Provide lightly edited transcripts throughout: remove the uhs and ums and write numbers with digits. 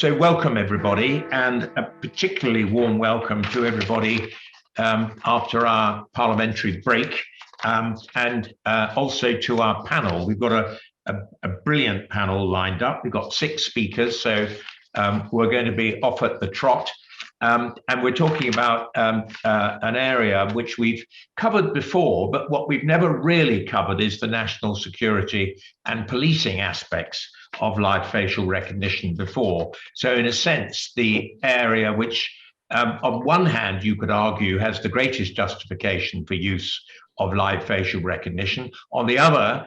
So welcome everybody, and a particularly warm welcome to everybody after our parliamentary break, and also to our panel. We've got a brilliant panel lined up. We've got 6 speakers, so we're going to be off at the trot. And we're talking about an area which we've covered before, but what we've never really covered is the national security and policing aspects of live facial recognition before. So in a sense, the area which on one hand, you could argue has the greatest justification for use of live facial recognition. On the other,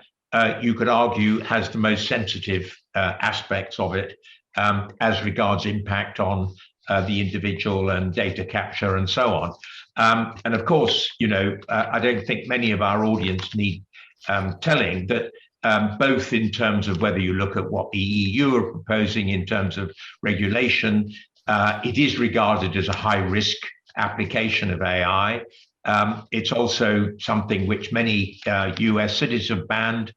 you could argue has the most sensitive aspects of it as regards impact on the individual and data capture and so on. And of course, you know, I don't think many of our audience need telling that both in terms of whether you look at what the EU are proposing in terms of regulation, it is regarded as a high-risk application of AI. It's also something which many US cities have banned,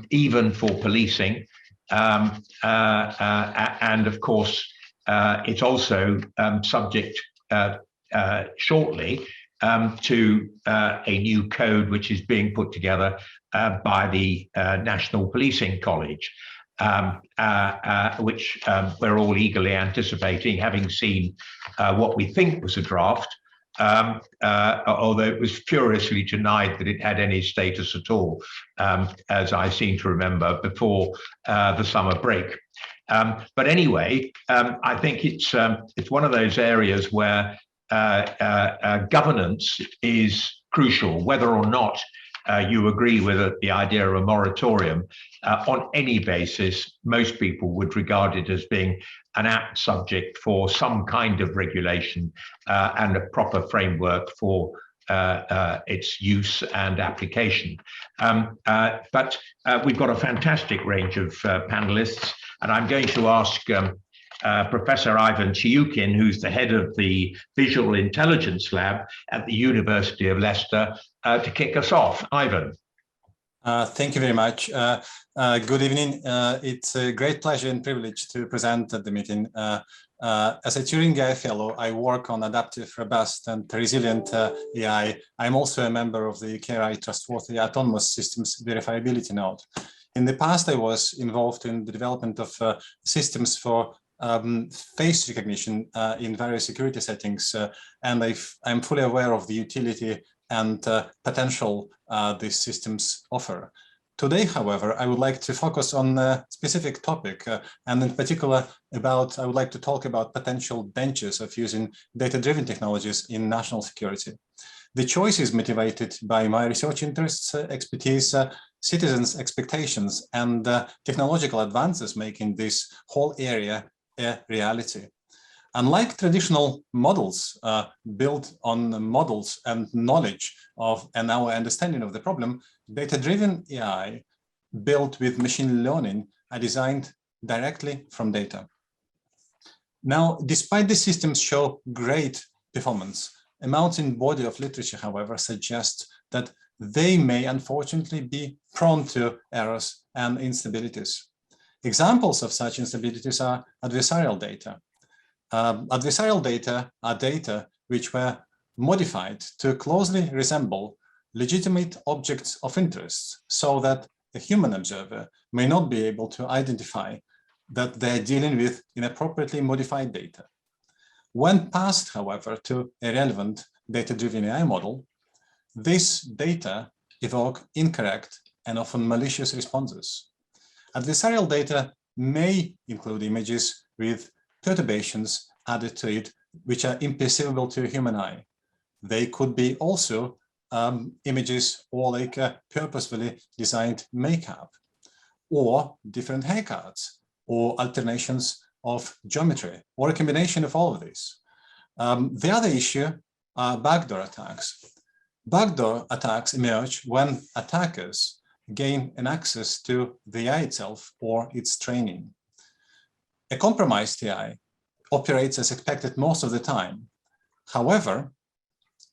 even for policing. And of course, it's also subject shortly to a new code which is being put together by the National Policing College, which we're all eagerly anticipating, having seen what we think was a draft, although it was furiously denied that it had any status at all, as I seem to remember, before the summer break. But anyway, I think it's one of those areas where governance is crucial, whether or not you agree with the idea of a moratorium. On any basis, most people would regard it as being an apt subject for some kind of regulation and a proper framework for its use and application. But we've got a fantastic range of panelists, and I'm going to ask Professor Ivan Tyukin, who's the head of the Visual Intelligence Lab at the University of Leicester, to kick us off. Ivan. Thank you very much. Good evening. It's a great pleasure and privilege to present at the meeting. As a Turing AI Fellow, I work on adaptive, robust, and resilient AI. I'm also a member of the UKRI Trustworthy Autonomous Systems Verifiability Node. In the past, I was involved in the development of systems for face recognition in various security settings, and I'm fully aware of the utility and potential these systems offer. Today, however, I would like to focus on a specific topic, and in particular I would like to talk about potential dangers of using data-driven technologies in national security. The choice is motivated by my research interests, expertise, citizens' expectations, and technological advances making this whole area a reality. Unlike traditional models built on models and knowledge of and our understanding of the problem, data-driven AI built with machine learning are designed directly from data. Now, despite the systems show great performance, a mounting body of literature, however, suggests that they may unfortunately be prone to errors and instabilities. Examples of such instabilities are adversarial data. Adversarial data are data which were modified to closely resemble legitimate objects of interest so that a human observer may not be able to identify that they're dealing with inappropriately modified data. When passed, however, to a relevant data-driven AI model, this data evoke incorrect and often malicious responses. Adversarial data may include images with perturbations added to it, which are imperceivable to a human eye. They could be also images or like purposefully designed makeup, or different haircuts, or alternations of geometry, or a combination of all of these. The other issue are backdoor attacks. Backdoor attacks emerge when attackers gain an access to the AI itself or its training. A compromised AI operates as expected most of the time. However,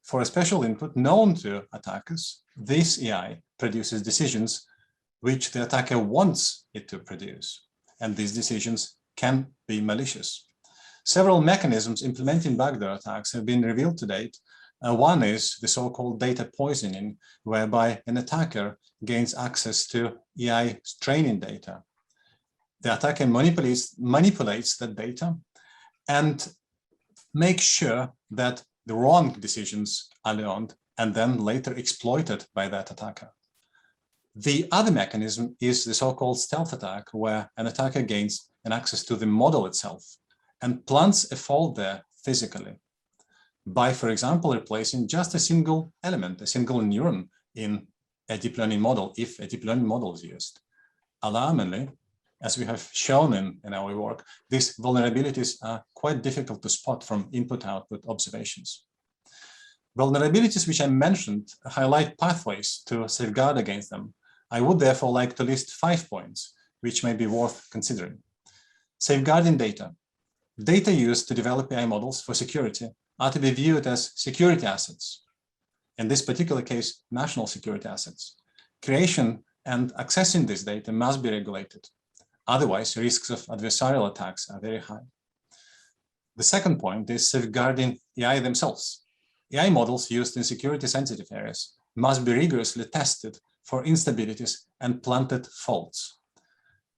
for a special input known to attackers, this AI produces decisions which the attacker wants it to produce, and these decisions can be malicious. Several mechanisms implementing backdoor attacks have been revealed to date. One is the so-called data poisoning, whereby an attacker gains access to AI training data. The attacker manipulates that data and makes sure that the wrong decisions are learned and then later exploited by that attacker. The other mechanism is the so-called stealth attack, where an attacker gains an access to the model itself and plants a fault there physically by, for example, replacing just a single element, a single neuron in a deep learning model, if a deep learning model is used. Alarmingly, as we have shown in our work, these vulnerabilities are quite difficult to spot from input-output observations. Vulnerabilities which I mentioned highlight pathways to safeguard against them. I would therefore like to list 5 points which may be worth considering. Safeguarding data. Data used to develop AI models for security are to be viewed as security assets. In this particular case, national security assets. Creation and accessing this data must be regulated. Otherwise, risks of adversarial attacks are very high. The second point is safeguarding AI themselves. AI models used in security-sensitive areas must be rigorously tested for instabilities and planted faults.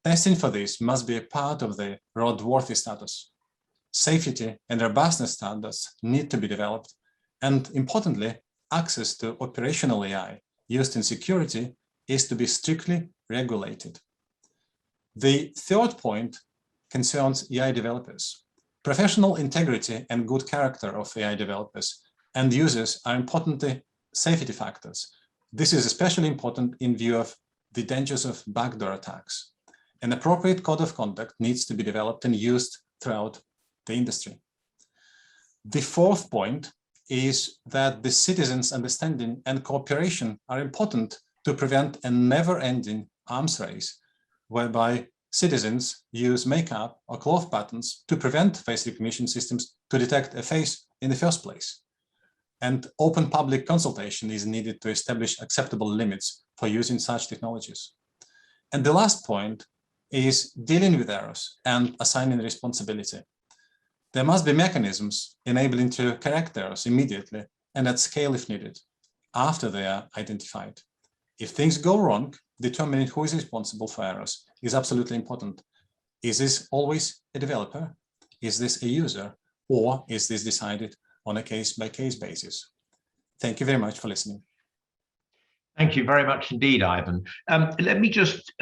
Testing for this must be a part of the roadworthy status. Safety and robustness standards need to be developed, and importantly, access to operational AI used in security is to be strictly regulated. The third point concerns AI developers. Professional integrity and good character of AI developers and users are important safety factors. This is especially important in view of the dangers of backdoor attacks. An appropriate code of conduct needs to be developed and used throughout the industry. The fourth point is that the citizens' understanding and cooperation are important to prevent a never-ending arms race, whereby citizens use makeup or cloth patterns to prevent face recognition systems to detect a face in the first place. And open public consultation is needed to establish acceptable limits for using such technologies. And the last point is dealing with errors and assigning responsibility. There must be mechanisms enabling to correct errors immediately and at scale if needed, after they are identified. If things go wrong, determining who is responsible for errors is absolutely important. Is this always a developer? Is this a user? Or is this decided on a case-by-case basis? Thank you very much for listening. Thank you very much indeed, Ivan. Let me just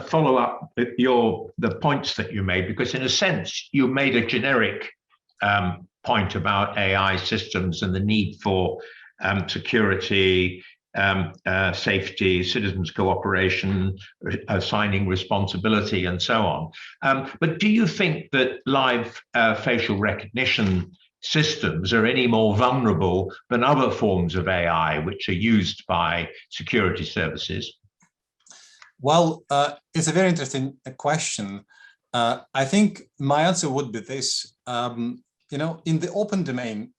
follow up with the points that you made, because in a sense, you made a generic point about AI systems and the need for security, safety, citizens' cooperation, assigning responsibility, and so on. But do you think that live facial recognition systems are any more vulnerable than other forms of AI which are used by security services? Well, it's a very interesting question. I think my answer would be this. In the open domain,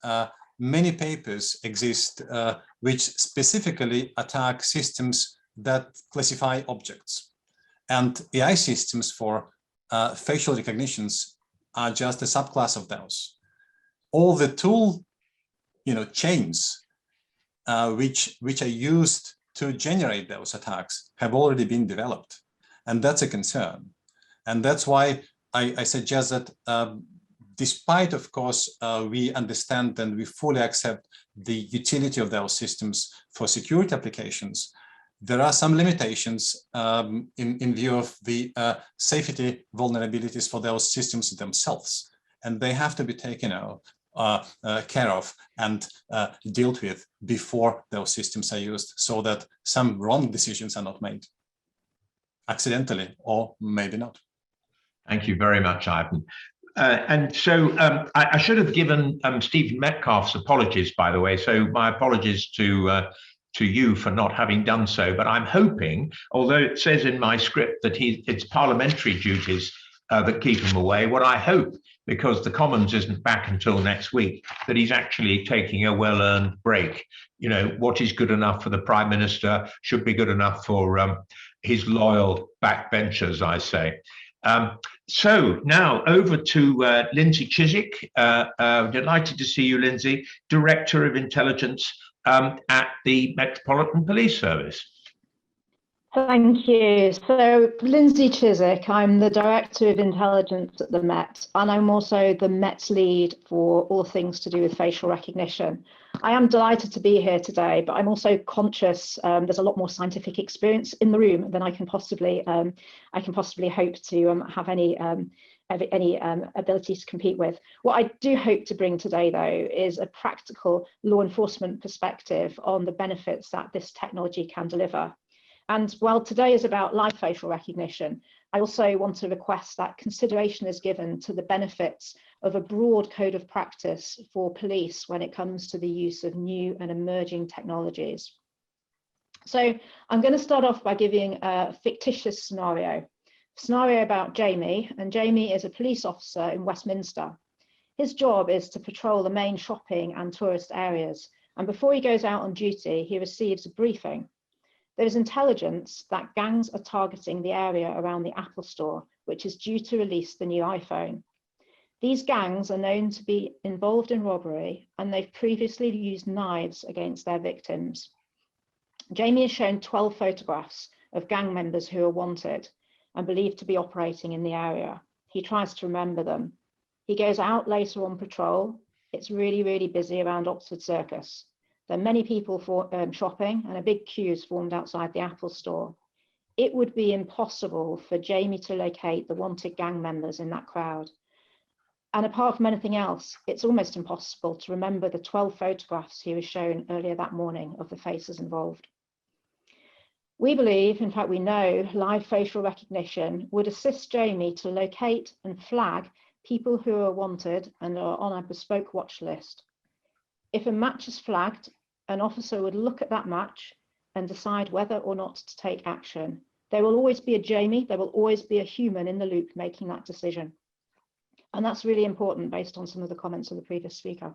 many papers exist which specifically attack systems that classify objects. And AI systems for facial recognitions are just a subclass of those. All the tool chains which are used to generate those attacks have already been developed. And that's a concern. And that's why I suggest that despite, of course, we understand and we fully accept the utility of those systems for security applications, there are some limitations in view of the safety vulnerabilities for those systems themselves. And they have to be taken care of and dealt with before those systems are used, so that some wrong decisions are not made accidentally, or maybe not. Thank you very much, Ivan. And so I should have given Stephen Metcalfe's apologies, by the way. So my apologies to you for not having done so. But I'm hoping, although it says in my script that it's parliamentary duties that keep him away, what I hope, because the Commons isn't back until next week, that he's actually taking a well-earned break. What is good enough for the Prime Minister should be good enough for his loyal backbenchers, I say. So now over to Lindsey Chiswick. Delighted to see you, Lindsey, Director of Intelligence at the Metropolitan Police Service. Thank you. So, Lindsey Chiswick, I'm the Director of Intelligence at the Met, and I'm also the Met's lead for all things to do with facial recognition. I am delighted to be here today, but I'm also conscious there's a lot more scientific experience in the room than I can possibly hope to have any ability to compete with. What I do hope to bring today, though, is a practical law enforcement perspective on the benefits that this technology can deliver. And while today is about live facial recognition, I also want to request that consideration is given to the benefits of a broad code of practice for police when it comes to the use of new and emerging technologies. So I'm going to start off by giving a fictitious scenario about Jamie, and Jamie is a police officer in Westminster. His job is to patrol the main shopping and tourist areas, and before he goes out on duty, he receives a briefing. There is intelligence that gangs are targeting the area around the Apple Store, which is due to release the new iPhone. These gangs are known to be involved in robbery, and they've previously used knives against their victims. Jamie is shown 12 photographs of gang members who are wanted and believed to be operating in the area. He tries to remember them. He goes out later on patrol. It's really, really busy around Oxford Circus. There are many people shopping, and a big queue is formed outside the Apple Store. It would be impossible for Jamie to locate the wanted gang members in that crowd. And apart from anything else, it's almost impossible to remember the 12 photographs he was shown earlier that morning of the faces involved. We believe, in fact we know, live facial recognition would assist Jamie to locate and flag people who are wanted and are on a bespoke watch list. If a match is flagged, an officer would look at that match and decide whether or not to take action. There will always be a Jamie, there will always be a human in the loop making that decision. And that's really important based on some of the comments of the previous speaker.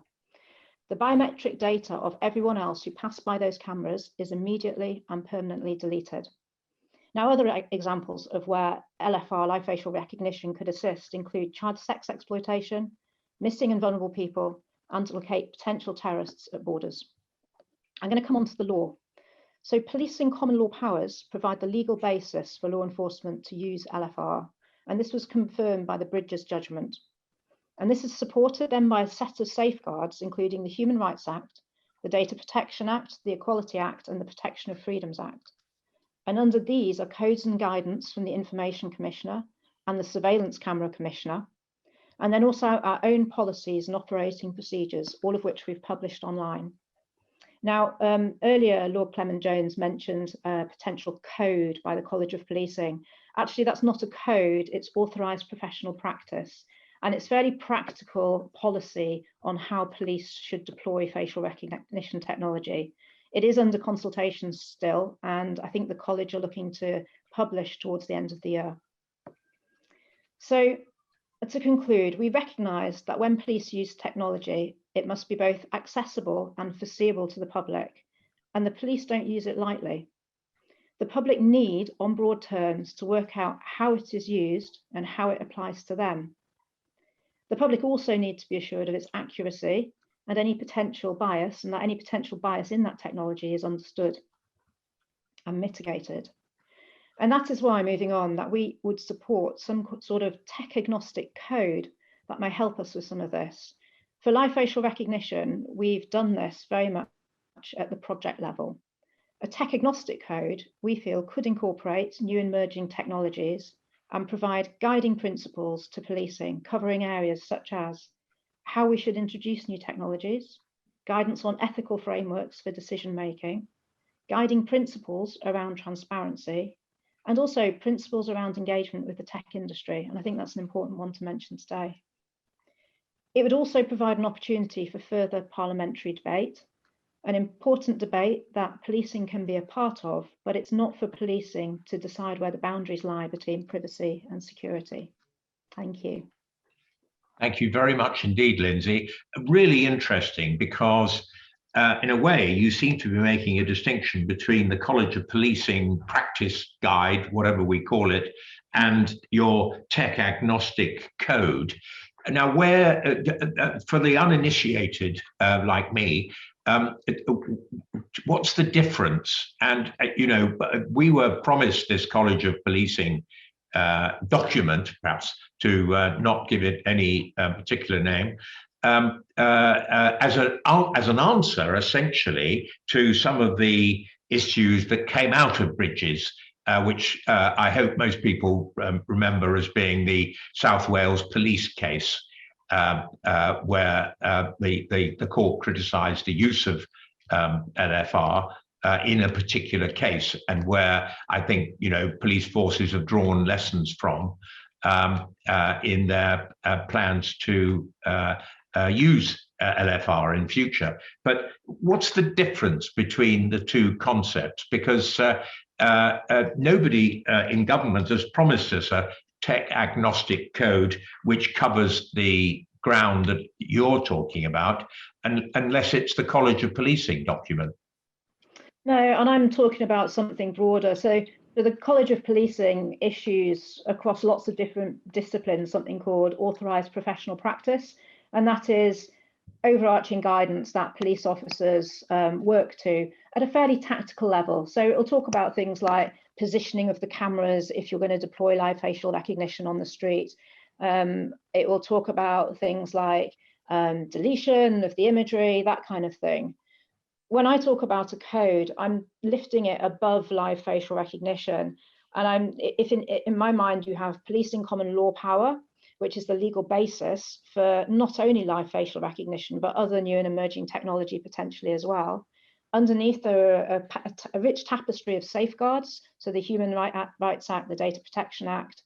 The biometric data of everyone else who passed by those cameras is immediately and permanently deleted. Now, other examples of where LFR, live facial recognition, could assist include child sex exploitation, missing and vulnerable people, and to locate potential terrorists at borders. I'm going to come on to the law. So policing common law powers provide the legal basis for law enforcement to use LFR, and this was confirmed by the Bridges judgment. And this is supported then by a set of safeguards, including the Human Rights Act, the Data Protection Act, the Equality Act, and the Protection of Freedoms Act. And under these are codes and guidance from the Information Commissioner and the Surveillance Camera Commissioner, and then also our own policies and operating procedures, all of which we've published online. Now, earlier, Lord Clement-Jones mentioned a potential code by the College of Policing. Actually, that's not a code, it's authorised professional practice. And it's fairly practical policy on how police should deploy facial recognition technology. It is under consultation still, and I think the college are looking to publish towards the end of the year. So, to conclude, we recognise that when police use technology, it must be both accessible and foreseeable to the public, and the police don't use it lightly. The public need, on broad terms, to work out how it is used and how it applies to them. The public also need to be assured of its accuracy and any potential bias, and that any potential bias in that technology is understood and mitigated. And that is why, moving on, that we would support some sort of tech-agnostic code that may help us with some of this. For live facial recognition, we've done this very much at the project level. A tech-agnostic code, we feel, could incorporate new emerging technologies and provide guiding principles to policing, covering areas such as how we should introduce new technologies, guidance on ethical frameworks for decision-making, guiding principles around transparency, and also principles around engagement with the tech industry. And I think that's an important one to mention today. It would also provide an opportunity for further parliamentary debate, an important debate that policing can be a part of, but it's not for policing to decide where the boundaries lie between privacy and security. Thank you. Thank you very much indeed, Lindsey. Really interesting, because in a way, you seem to be making a distinction between the College of Policing practice guide, whatever we call it, and your tech agnostic code. Now, where for the uninitiated like me, what's the difference? And you know, we were promised this College of Policing document, perhaps to not give it any particular name, as an answer, essentially, to some of the issues that came out of Bridges, which I hope most people remember as being the South Wales police case, where the court criticised the use of LFR in a particular case, and where I think, you know, police forces have drawn lessons from in their plans to use LFR in future. But what's the difference between the two concepts? Because nobody in government has promised us a tech agnostic code which covers the ground that you're talking about, unless it's the College of Policing document. No, and I'm talking about something broader. So the College of Policing issues across lots of different disciplines something called authorised professional practice, and that is overarching guidance that police officers work to at a fairly tactical level. So it'll talk about things like positioning of the cameras if you're going to deploy live facial recognition on the street. It will talk about things like deletion of the imagery, that kind of thing. When I talk about a code, I'm lifting it above live facial recognition. And if in my mind, you have policing common law power, which is the legal basis for not only live facial recognition, but other new and emerging technology potentially as well. Underneath, there are a rich tapestry of safeguards. So the Human Rights Act, the Data Protection Act.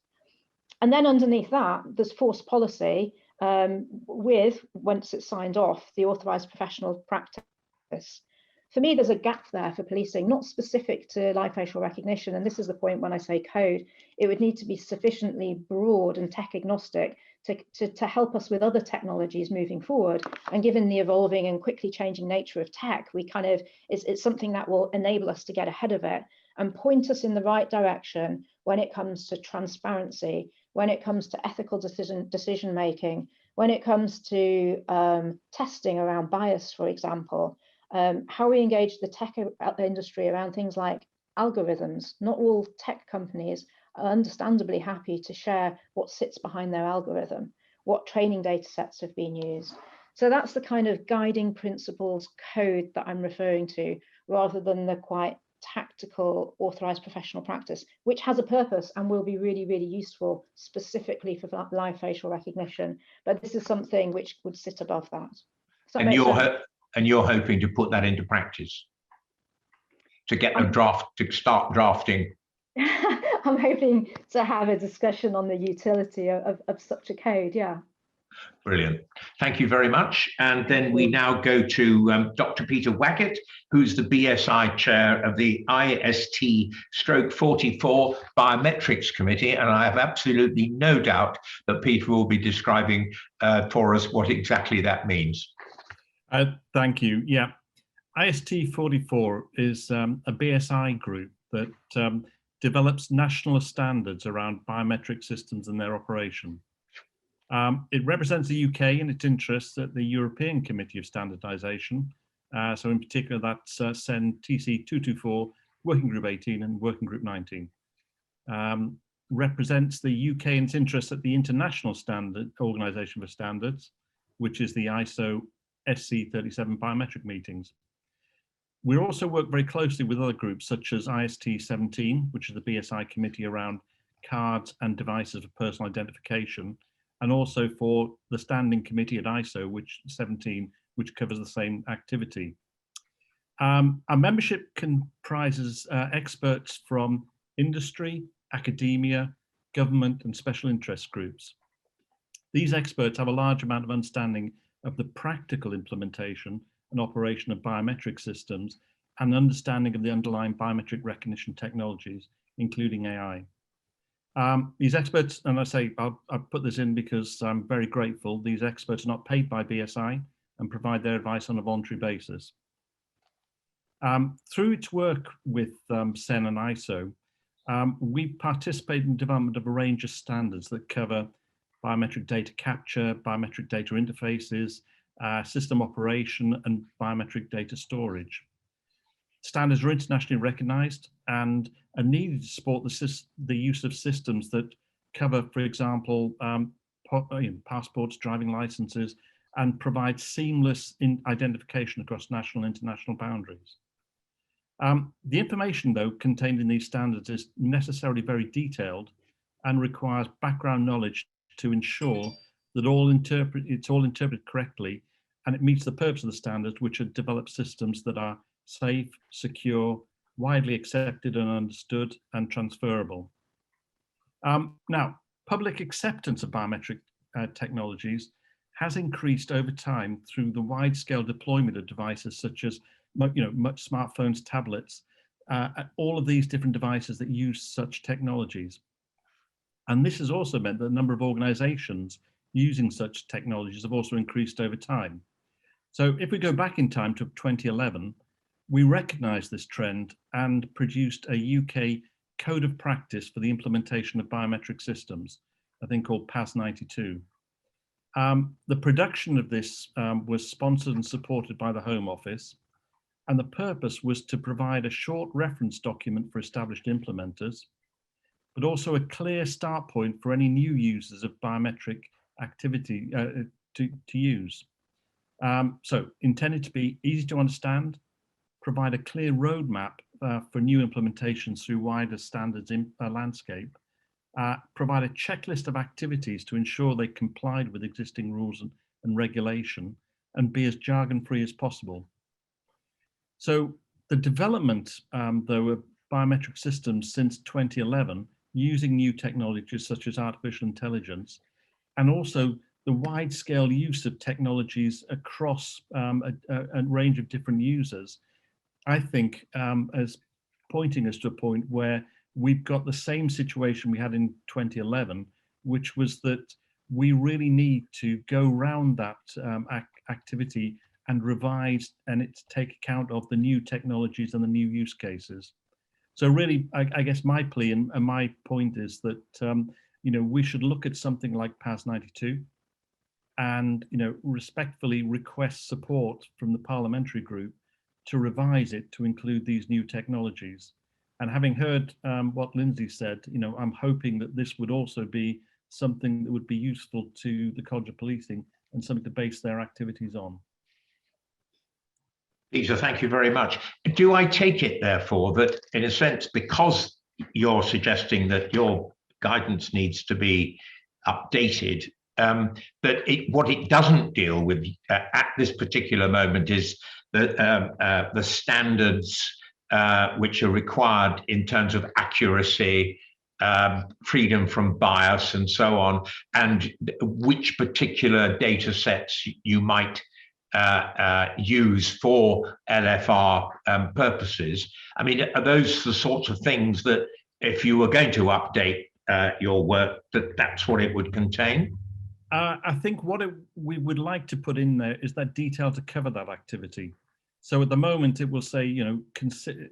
And then underneath that, there's force policy with, once it's signed off, the authorised professional practice. For me, there's a gap there for policing, not specific to live facial recognition. And this is the point when I say code, it would need to be sufficiently broad and tech agnostic to help us with other technologies moving forward. And given the evolving and quickly changing nature of tech, we kind of, it's something that will enable us to get ahead of it and point us in the right direction when it comes to transparency, when it comes to ethical decision making, when it comes to testing around bias, for example. How we engage the tech industry around things like algorithms. Not all tech companies are understandably happy to share what sits behind their algorithm, what training data sets have been used. So that's the kind of guiding principles code that I'm referring to, rather than the quite tactical authorized professional practice, which has a purpose and will be really, really useful specifically for live facial recognition. But this is something which would sit above that. And you're hoping to put that into practice, to get a draft, to start drafting. I'm hoping to have a discussion on the utility of such a code, yeah. Brilliant. Thank you very much. And then we now go to Dr. Peter Wagget, who's the BSI chair of the IST/44 Biometrics Committee. And I have absolutely no doubt that Peter will be describing for us what exactly that means. Thank you. Yeah, IST44 is a BSI group that develops national standards around biometric systems and their operation. It represents the UK and its interests at the European Committee of Standardisation. So in particular, that's CEN TC224, Working Group 18 and Working Group 19. Represents the UK and its interests at the International Standard Organisation for Standards, which is the ISO SC37 biometric meetings. We also work very closely with other groups such as IST17, which is the BSI committee around cards and devices for personal identification, and also for the standing committee at ISO, which 17, which covers the same activity. Our membership comprises experts from industry, academia, government, and special interest groups. These experts have a large amount of understanding of the practical implementation and operation of biometric systems and understanding of the underlying biometric recognition technologies, including AI. These experts, and I say, I'll put this in because I'm very grateful, these experts are not paid by BSI and provide their advice on a voluntary basis. Through its work with CEN and ISO, We participate in the development of a range of standards that cover biometric data capture, biometric data interfaces, system operation, and biometric data storage. Standards are internationally recognized and are needed to support the use of systems that cover, for example, passports, driving licenses, and provide seamless identification across national and international boundaries. The information, though, contained in these standards is necessarily very detailed and requires background knowledge to ensure that it's all interpreted correctly, and it meets the purpose of the standards, which are developed systems that are safe, secure, widely accepted and understood, and transferable. Now, public acceptance of biometric technologies has increased over time through the wide-scale deployment of devices such as, smartphones, tablets, all of these different devices that use such technologies. And this has also meant that the number of organizations using such technologies have also increased over time. So if we go back in time to 2011, we recognized this trend and produced a UK Code of Practice for the implementation of biometric systems, I think called PAS 92. The production of this was sponsored and supported by the Home Office, and the purpose was to provide a short reference document for established implementers, but also a clear start point for any new users of biometric activity to use. So intended to be easy to understand, provide a clear roadmap for new implementations through wider standards landscape, provide a checklist of activities to ensure they complied with existing rules and regulation, and be as jargon-free as possible. So the development, though, of biometric systems since 2011, using new technologies such as artificial intelligence, and also the wide-scale use of technologies across a range of different users, I think as pointing us to a point where we've got the same situation we had in 2011, which was that we really need to go around that activity and revise and take account of the new technologies and the new use cases. So really, I guess my plea and my point is that we should look at something like PAS 92 and respectfully request support from the parliamentary group to revise it to include these new technologies. And having heard what Lindsey said, I'm hoping that this would also be something that would be useful to the College of Policing and something to base their activities on. Désirée, thank you very much. Do I take it, therefore, that in a sense, because you're suggesting that your guidance needs to be updated, that what it doesn't deal with at this particular moment is the standards which are required in terms of accuracy, freedom from bias, and so on, and which particular data sets you might use for LFR purposes? I mean, are those the sorts of things that if you were going to update your work, that's what it would contain? I think what we would like to put in there is that detail to cover that activity. So at the moment it will say,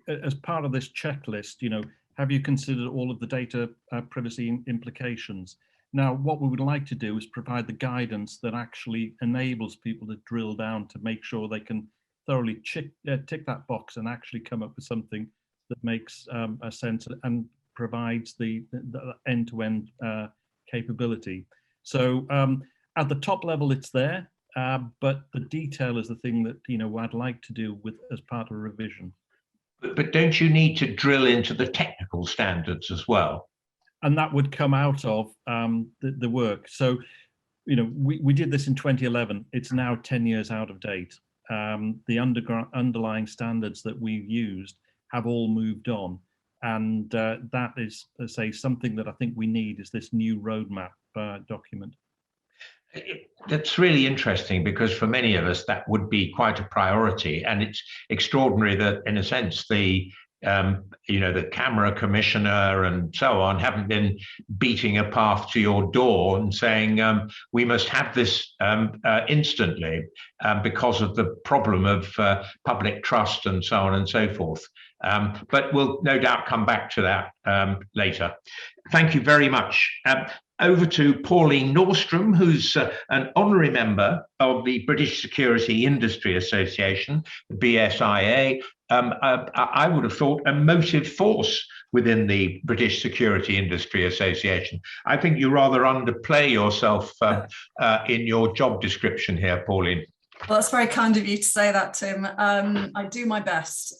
as part of this checklist, have you considered all of the data privacy implications? Now, what we would like to do is provide the guidance that actually enables people to drill down to make sure they can thoroughly tick that box and actually come up with something that makes a sense and provides the end-to-end capability. So at the top level, it's there, but the detail is the thing that I'd like to do with as part of a revision. But don't you need to drill into the technical standards as well? And that would come out of the work. So, we did this in 2011. It's now 10 years out of date. The underlying standards that we've used have all moved on. And that is, let's say, something that I think we need is this new roadmap document. That's really interesting, because for many of us that would be quite a priority, and it's extraordinary that in a sense the you know, the camera commissioner and so on haven't been beating a path to your door and saying, we must have this instantly because of the problem of public trust and so on and so forth. But we'll no doubt come back to that later. Thank you very much. Over to Pauline Norstrom, who's an honorary member of the British Security Industry Association, the BSIA. I would have thought a motive force within the British Security Industry Association. I think you rather underplay yourself in your job description here, Pauline. Well, that's very kind of you to say that, Tim. I do my best,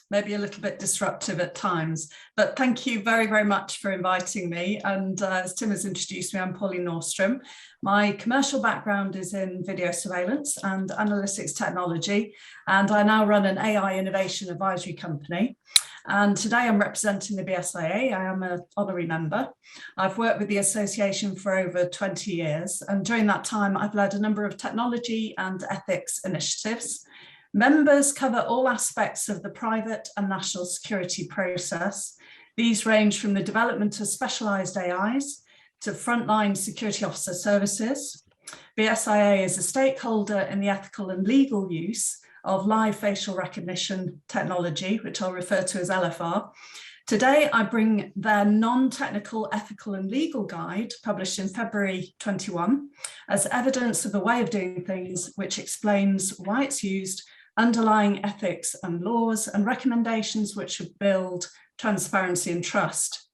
maybe a little bit disruptive at times, but thank you very, very much for inviting me. And as Tim has introduced me, I'm Pauline Norstrom. My commercial background is in video surveillance and analytics technology, and I now run an AI innovation advisory company. And today I'm representing the BSIA. I am an honorary member. I've worked with the association for over 20 years, and during that time I've led a number of technology and ethics initiatives. Members cover all aspects of the private and national security process. These range from the development of specialised AIs to frontline security officer services. BSIA is a stakeholder in the ethical and legal use of live facial recognition technology, which I'll refer to as LFR. Today, I bring their non-technical ethical and legal guide, published in February 21, as evidence of a way of doing things which explains why it's used, underlying ethics and laws, and recommendations which should build transparency and trust.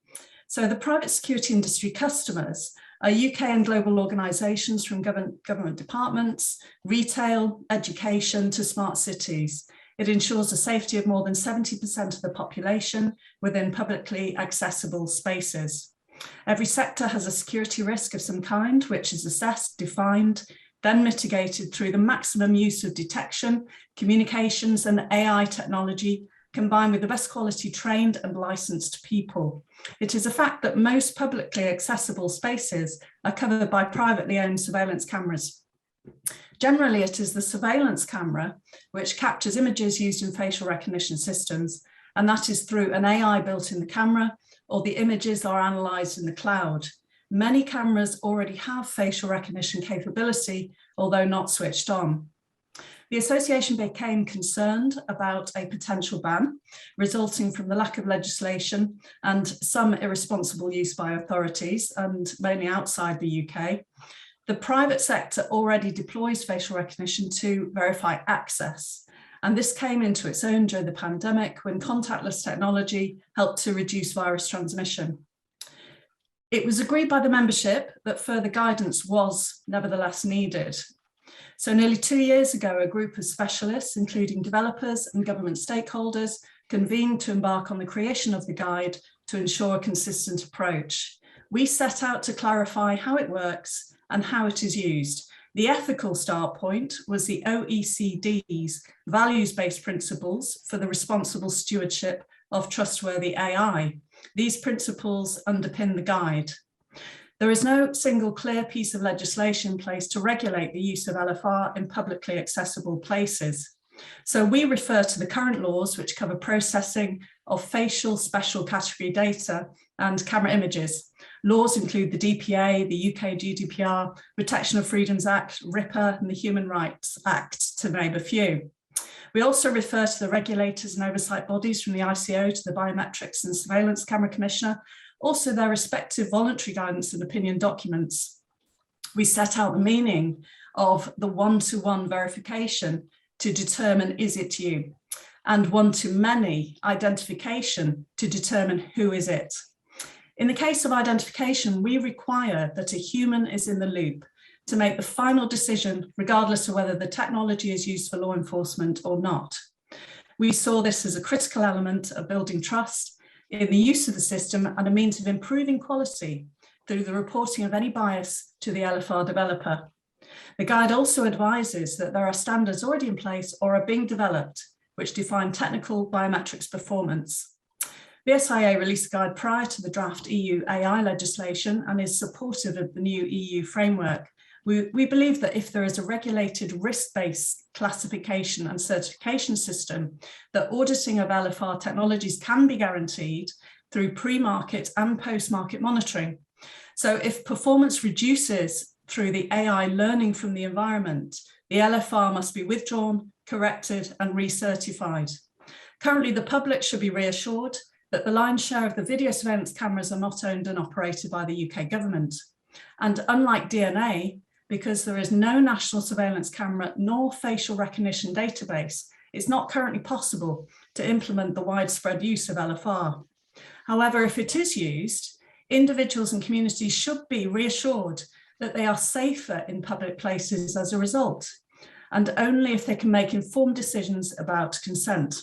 So the private security industry customers are UK and global organisations from government departments, retail, education to smart cities. It ensures the safety of more than 70% of the population within publicly accessible spaces. Every sector has a security risk of some kind, which is assessed, defined, then mitigated through the maximum use of detection, communications and AI technology, combined with the best quality trained and licensed people. It is a fact that most publicly accessible spaces are covered by privately owned surveillance cameras. Generally, it is the surveillance camera which captures images used in facial recognition systems, and that is through an AI built in the camera, or the images are analysed in the cloud. Many cameras already have facial recognition capability, although not switched on. The association became concerned about a potential ban resulting from the lack of legislation and some irresponsible use by authorities, and mainly outside the UK. The private sector already deploys facial recognition to verify access, and this came into its own during the pandemic when contactless technology helped to reduce virus transmission. It was agreed by the membership that further guidance was nevertheless needed. So nearly 2 years ago, a group of specialists, including developers and government stakeholders, convened to embark on the creation of the guide to ensure a consistent approach. We set out to clarify how it works and how it is used. The ethical start point was the OECD's values-based principles for the responsible stewardship of trustworthy AI. These principles underpin the guide. There is no single clear piece of legislation in place to regulate the use of LFR in publicly accessible places. So we refer to the current laws which cover processing of facial special category data and camera images. Laws include the DPA, the UK GDPR, Protection of Freedoms Act, RIPA, and the Human Rights Act, to name a few. We also refer to the regulators and oversight bodies from the ICO to the Biometrics and Surveillance Camera Commissioner, also their respective voluntary guidance and opinion documents. We set out the meaning of the one-to-one verification to determine is it you, and one-to-many identification to determine who is it. In the case of identification, we require that a human is in the loop to make the final decision, regardless of whether the technology is used for law enforcement or not. We saw this as a critical element of building trust in the use of the system and a means of improving quality through the reporting of any bias to the LFR developer. The guide also advises that there are standards already in place or are being developed which define technical biometrics performance. BSIA released a guide prior to the draft EU AI legislation and is supportive of the new EU framework. We believe that if there is a regulated risk-based classification and certification system, that auditing of LFR technologies can be guaranteed through pre-market and post-market monitoring. So if performance reduces through the AI learning from the environment, the LFR must be withdrawn, corrected and recertified. Currently, the public should be reassured that the lion's share of the video surveillance cameras are not owned and operated by the UK government. And unlike DNA, because there is no national surveillance camera nor facial recognition database, it's not currently possible to implement the widespread use of LFR. However, if it is used, individuals and communities should be reassured that they are safer in public places as a result, and only if they can make informed decisions about consent.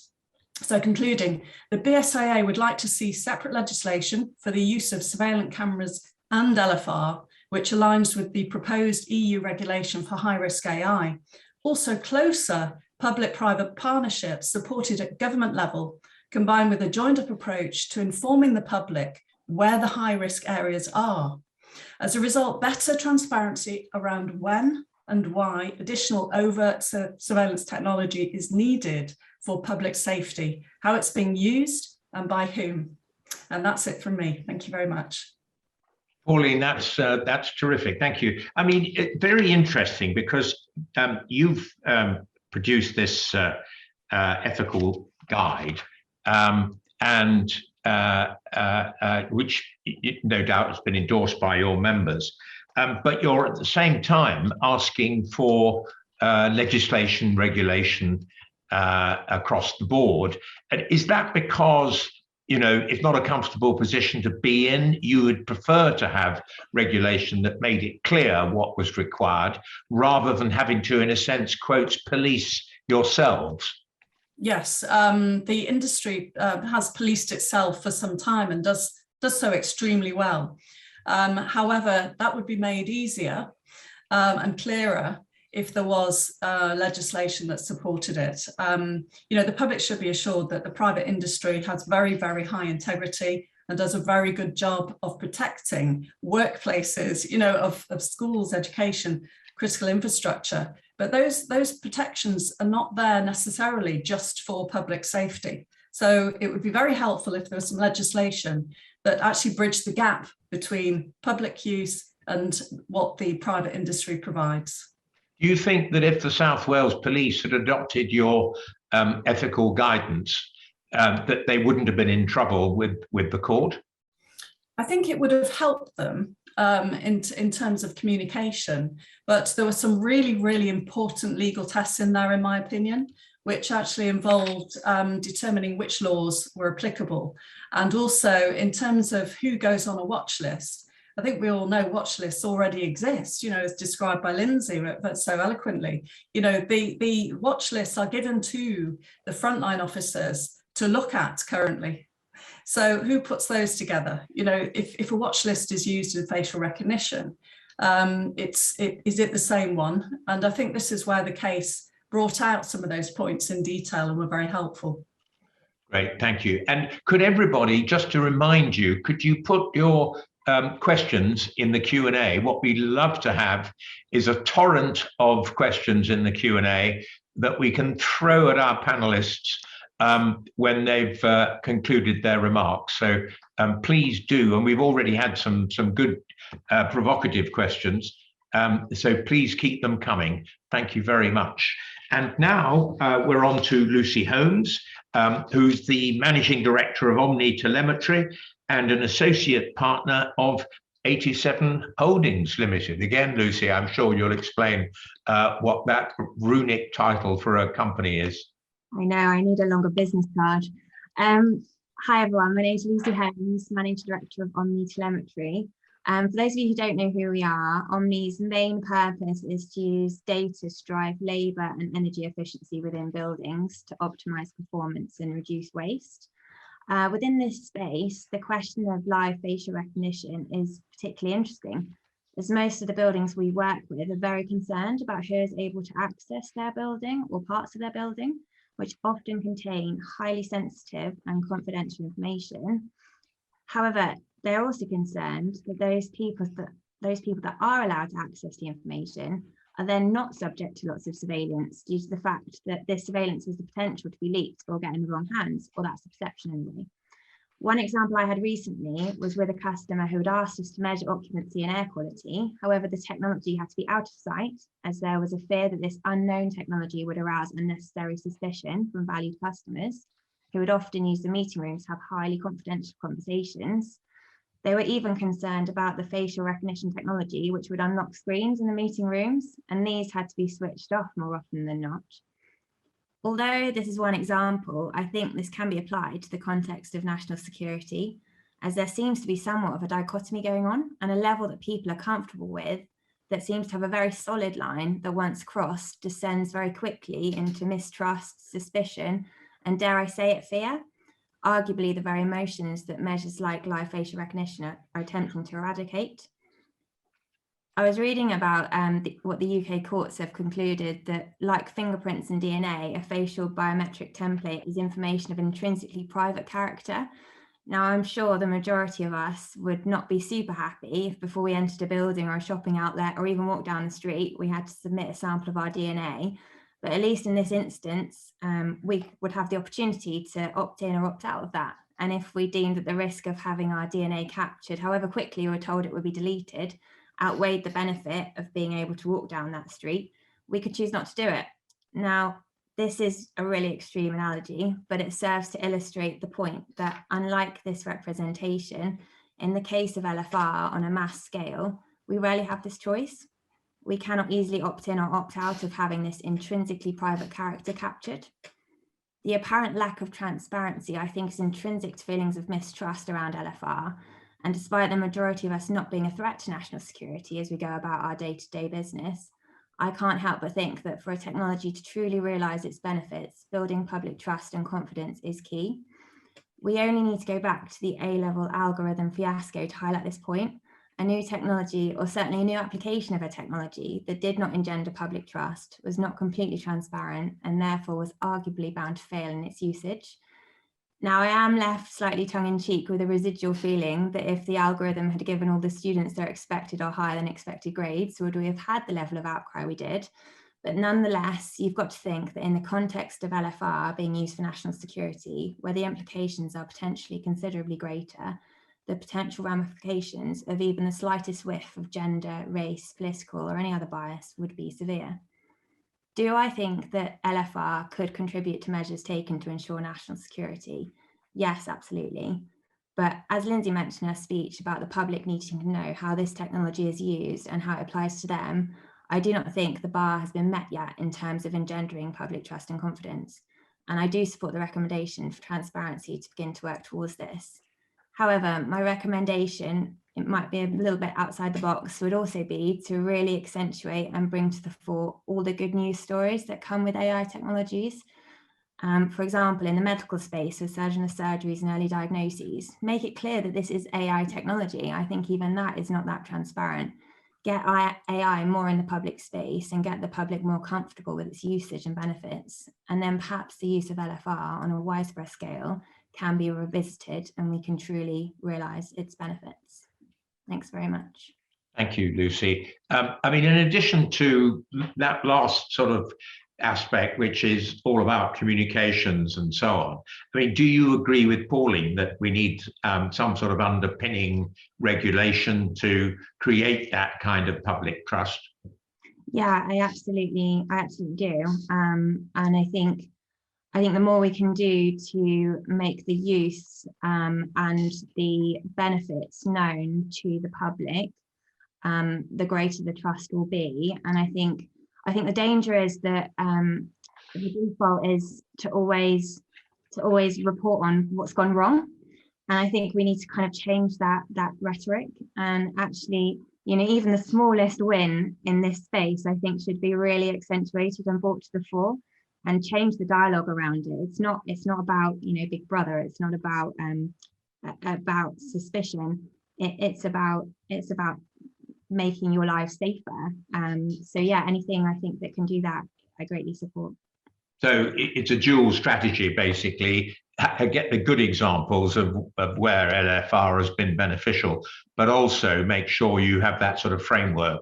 So concluding, the BSIA would like to see separate legislation for the use of surveillance cameras and LFR, which aligns with the proposed EU regulation for high-risk AI. Also closer public-private partnerships supported at government level, combined with a joined-up approach to informing the public where the high-risk areas are. As a result, better transparency around when and why additional overt surveillance technology is needed for public safety, how it's being used and by whom. And that's it from me. Thank you very much. Pauline, that's terrific. Thank you. I mean, very interesting, because you've produced this ethical guide, and which no doubt has been endorsed by your members, but you're at the same time asking for legislation, regulation across the board. And is that because, you know, it's not a comfortable position to be in? You would prefer to have regulation that made it clear what was required, rather than having to, in a sense, quotes, police yourselves? Yes, the industry has policed itself for some time and does so extremely well. However, that would be made easier and clearer if there was legislation that supported it. You know, the public should be assured that the private industry has very, very high integrity and does a very good job of protecting workplaces, you know, of schools, education, critical infrastructure. But those protections are not there necessarily just for public safety. So it would be very helpful if there was some legislation that actually bridged the gap between public use and what the private industry provides. Do you think that if the South Wales Police had adopted your ethical guidance, that they wouldn't have been in trouble with the court? I think it would have helped them in terms of communication, but there were some really, really important legal tests in there, in my opinion, which actually involved determining which laws were applicable. And also in terms of who goes on a watch list, I think we all know watch lists already exist, you know, as described by Lindsey, but so eloquently. You know, the watch lists are given to the frontline officers to look at currently. So who puts those together? You know, if a watch list is used in facial recognition, is it the same one? And I think this is where the case brought out some of those points in detail and were very helpful. Great, thank you. And could everybody, just to remind you, could you put your questions in the Q&A? What we'd love to have is a torrent of questions in the Q&A that we can throw at our panelists when they've concluded their remarks. So please do, and we've already had some good provocative questions, so please keep them coming. Thank you very much. And now we're on to Lucy Holmes, who's the Managing Director of Omni Telemetry and an Associate Partner of 87 Holdings Limited. Again, Lucy, I'm sure you'll explain what that runic title for a company is. I know, I need a longer business card. Hi everyone, my name is Lucy Holmes, Managing Director of Omni Telemetry. For those of you who don't know who we are, Omni's main purpose is to use data to drive labour and energy efficiency within buildings to optimise performance and reduce waste. Within this space, the question of live facial recognition is particularly interesting, as most of the buildings we work with are very concerned about who is able to access their building or parts of their building, which often contain highly sensitive and confidential information. However, they're also concerned that those people those people that are allowed to access the information are then not subject to lots of surveillance due to the fact that this surveillance has the potential to be leaked or get in the wrong hands, or that's the perception anyway. One example I had recently was with a customer who had asked us to measure occupancy and air quality. However, the technology had to be out of sight as there was a fear that this unknown technology would arouse unnecessary suspicion from valued customers who would often use the meeting rooms to have highly confidential conversations. They were even concerned about the facial recognition technology, which would unlock screens in the meeting rooms, and these had to be switched off more often than not. Although this is one example, I think this can be applied to the context of national security, as there seems to be somewhat of a dichotomy going on and a level that people are comfortable with that seems to have a very solid line that once crossed descends very quickly into mistrust, suspicion, and dare I say it, fear, arguably the very emotions that measures like live facial recognition are attempting to eradicate. I was reading about what the UK courts have concluded that, like fingerprints and DNA, a facial biometric template is information of intrinsically private character. Now, I'm sure the majority of us would not be super happy if before we entered a building or a shopping outlet or even walked down the street, we had to submit a sample of our DNA. But at least in this instance, we would have the opportunity to opt in or opt out of that. And if we deemed that the risk of having our DNA captured, however quickly we were told it would be deleted, outweighed the benefit of being able to walk down that street, we could choose not to do it. Now, this is a really extreme analogy, but it serves to illustrate the point that unlike this representation, in the case of LFR on a mass scale, we rarely have this choice. We cannot easily opt in or opt out of having this intrinsically private character captured. The apparent lack of transparency, I think, is intrinsic to feelings of mistrust around LFR. And despite the majority of us not being a threat to national security as we go about our day-to-day business, I can't help but think that for a technology to truly realise its benefits, building public trust and confidence is key. We only need to go back to the A-level algorithm fiasco to highlight this point. A new technology, or certainly a new application of a technology that did not engender public trust, was not completely transparent and therefore was arguably bound to fail in its usage. Now, I am left slightly tongue-in-cheek with a residual feeling that if the algorithm had given all the students their expected or higher than expected grades, would we have had the level of outcry we did? But nonetheless, you've got to think that in the context of LFR being used for national security, where the implications are potentially considerably greater, the potential ramifications of even the slightest whiff of gender, race, political, or any other bias would be severe. Do I think that LFR could contribute to measures taken to ensure national security? Yes, absolutely. But as Lindsey mentioned in her speech about the public needing to know how this technology is used and how it applies to them, I do not think the bar has been met yet in terms of engendering public trust and confidence. And I do support the recommendation for transparency to begin to work towards this. However, my recommendation, it might be a little bit outside the box, would also be to really accentuate and bring to the fore all the good news stories that come with AI technologies. For example, in the medical space with surgeonless surgeries and early diagnoses, make it clear that this is AI technology. I think even that is not that transparent. Get AI more in the public space and get the public more comfortable with its usage and benefits. And then perhaps the use of LFR on a widespread scale can be revisited and we can truly realise its benefits. Thanks very much. Thank you, Lucy. I mean, in addition to that last sort of aspect, which is all about communications and so on, I mean, do you agree with Pauline that we need some sort of underpinning regulation to create that kind of public trust? Yeah, I absolutely do. And I think the more we can do to make the use and the benefits known to the public, the greater the trust will be. And I think the danger is that the default is to always report on what's gone wrong. And I think we need to kind of change that rhetoric, and actually, you know, even the smallest win in this space, I think, should be really accentuated and brought to the fore and change the dialogue around it. It's not about, you know, Big Brother. It's not about suspicion. It's about making your life safer. So yeah, anything I think that can do that, I greatly support. So it's a dual strategy, basically. Get the good examples of where LFR has been beneficial, but also make sure you have that sort of framework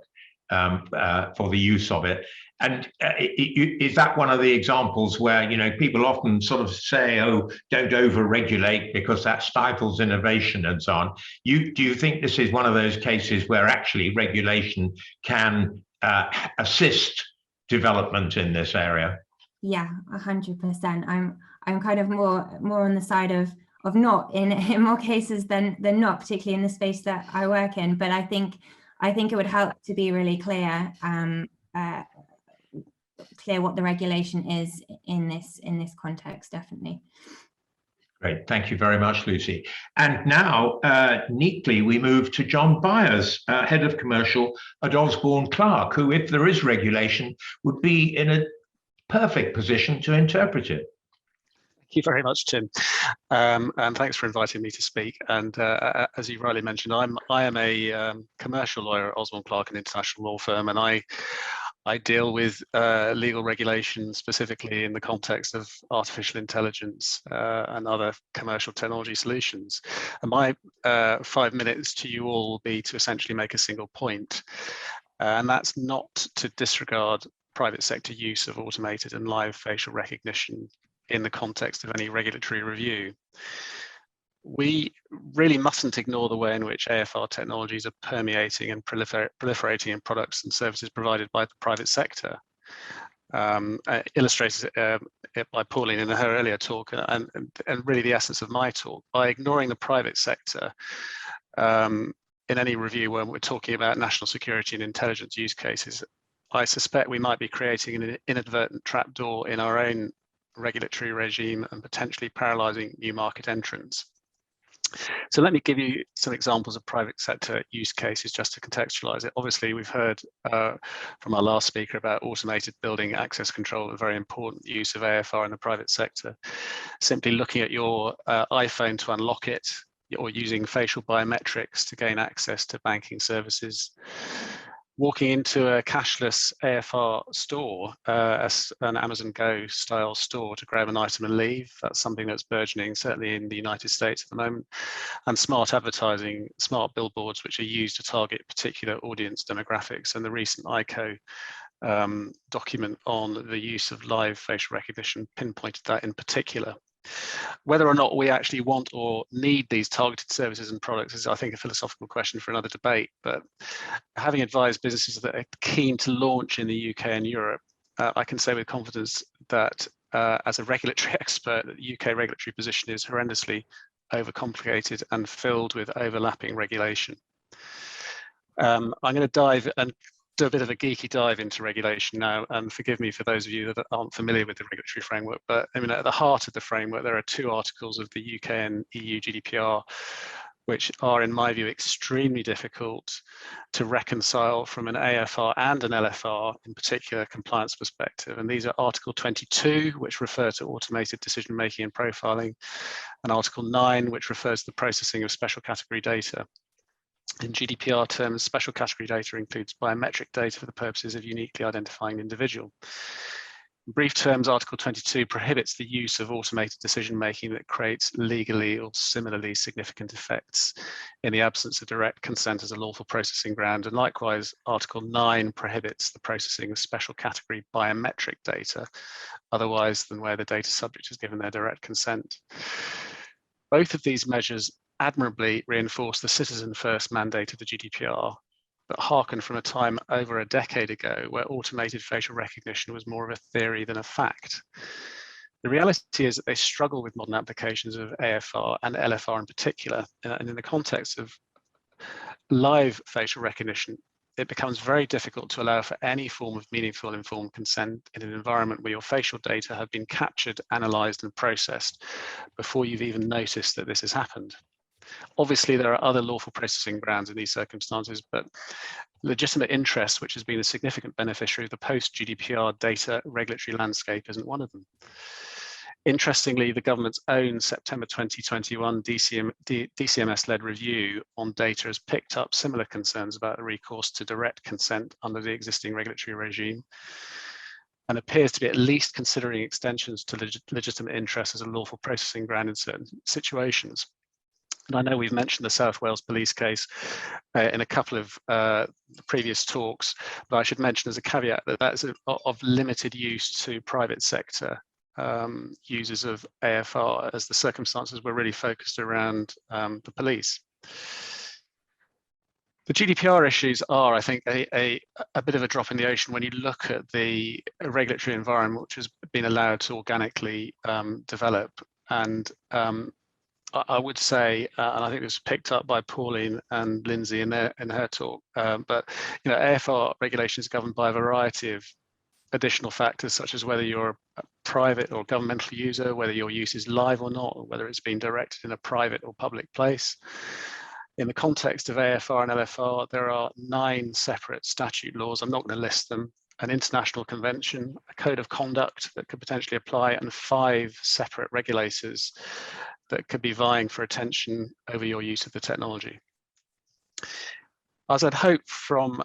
for the use of it. And is that one of the examples where, you know, people often sort of say, oh, don't over-regulate because that stifles innovation and so on. Do you think this is one of those cases where actually regulation can assist development in this area? Yeah, 100%. I'm kind of more on the side of not in more cases than not, particularly in the space that I work in. But I think it would help to be really clear what the regulation is in this context, definitely. Great, thank you very much, Lucy. And now, neatly, we move to John Byers, Head of Commercial at Osborne Clarke, who, if there is regulation, would be in a perfect position to interpret it. Thank you very much, Tim, and thanks for inviting me to speak. And as you rightly mentioned, I am a commercial lawyer at Osborne Clarke, an international law firm, and I deal with legal regulation specifically in the context of artificial intelligence and other commercial technology solutions. And my 5 minutes to you all will be to essentially make a single point, and that's not to disregard private sector use of automated and live facial recognition in the context of any regulatory review. We really mustn't ignore the way in which AFR technologies are permeating and proliferating in products and services provided by the private sector. Illustrated by Pauline in her earlier talk, and really the essence of my talk. By ignoring the private sector in any review when we're talking about national security and intelligence use cases, I suspect we might be creating an inadvertent trapdoor in our own regulatory regime and potentially paralysing new market entrants. So let me give you some examples of private sector use cases just to contextualise it. Obviously, we've heard from our last speaker about automated building access control, a very important use of AFR in the private sector. Simply looking at your iPhone to unlock it, or using facial biometrics to gain access to banking services. Walking into a cashless AFR store, an Amazon Go style store to grab an item and leave. That's something that's burgeoning, certainly in the United States at the moment. And smart advertising, smart billboards, which are used to target particular audience demographics. And the recent ICO document on the use of live facial recognition pinpointed that in particular. Whether or not we actually want or need these targeted services and products is, I think, a philosophical question for another debate. But having advised businesses that are keen to launch in the UK and Europe, I can say with confidence that as a regulatory expert, the UK regulatory position is horrendously overcomplicated and filled with overlapping regulation. I'm going to dive and do a bit of a geeky dive into regulation now, and forgive me for those of you that aren't familiar with the regulatory framework, but I mean, at the heart of the framework, there are two articles of the UK and EU GDPR, which are, in my view, extremely difficult to reconcile from an AFR and an LFR, in particular, compliance perspective. And these are Article 22, which refer to automated decision-making and profiling, and Article 9, which refers to the processing of special category data. In GDPR terms, special category data includes biometric data for the purposes of uniquely identifying an individual. In brief terms, Article 22 prohibits the use of automated decision-making that creates legally or similarly significant effects in the absence of direct consent as a lawful processing ground. And likewise, Article 9 prohibits the processing of special category biometric data, otherwise than where the data subject has given their direct consent. Both of these measures admirably reinforce the citizen first mandate of the GDPR, but hearken from a time over a decade ago where automated facial recognition was more of a theory than a fact. The reality is that they struggle with modern applications of AFR and LFR in particular, and in the context of live facial recognition, it becomes very difficult to allow for any form of meaningful informed consent in an environment where your facial data have been captured, analysed and processed before you've even noticed that this has happened. Obviously, there are other lawful processing grounds in these circumstances, but legitimate interest, which has been a significant beneficiary of the post-GDPR data regulatory landscape, isn't one of them. Interestingly, the government's own September 2021 DCMS-led review on data has picked up similar concerns about the recourse to direct consent under the existing regulatory regime. and appears to be at least considering extensions to legitimate interests as a lawful processing ground in certain situations. And I know we've mentioned the South Wales police case in a couple of previous talks, but I should mention as a caveat that that's of limited use to private sector users of AFR, as the circumstances were really focused around the police. The GDPR issues are, I think, a bit of a drop in the ocean when you look at the regulatory environment which has been allowed to organically develop. And I would say, and I think this was picked up by Pauline and Lindsey in her talk, but AFR regulation is governed by a variety of additional factors, such as whether you're a private or governmental user, whether your use is live or not, or whether it's being directed in a private or public place. In the context of AFR and LFR, there are 9 separate statute laws. I'm not going to list them. An international convention, a code of conduct that could potentially apply, and 5 separate regulators that could be vying for attention over your use of the technology. As I'd hope from,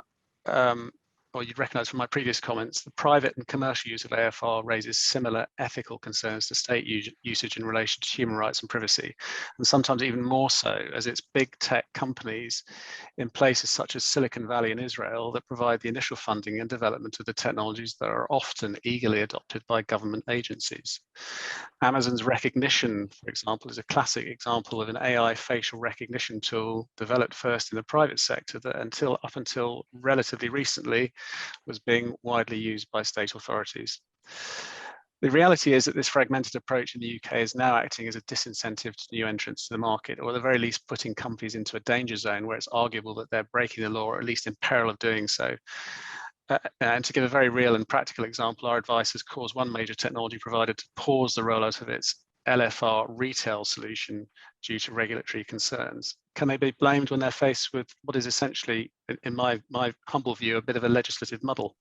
or you'd recognise from my previous comments, the private and commercial use of AFR raises similar ethical concerns to state usage in relation to human rights and privacy, and sometimes even more so, as it's big tech companies in places such as Silicon Valley in Israel that provide the initial funding and development of the technologies that are often eagerly adopted by government agencies. Amazon's Recognition, for example, is a classic example of an AI facial recognition tool developed first in the private sector that up until relatively recently was being widely used by state authorities. The reality is that this fragmented approach in the UK is now acting as a disincentive to new entrants to the market, or at the very least putting companies into a danger zone where it's arguable that they're breaking the law, or at least in peril of doing so. And to give a very real and practical example, our advice has caused one major technology provider to pause the rollout of its LFR retail solution due to regulatory concerns. Can they be blamed when they're faced with what is essentially, in my humble view, a bit of a legislative muddle?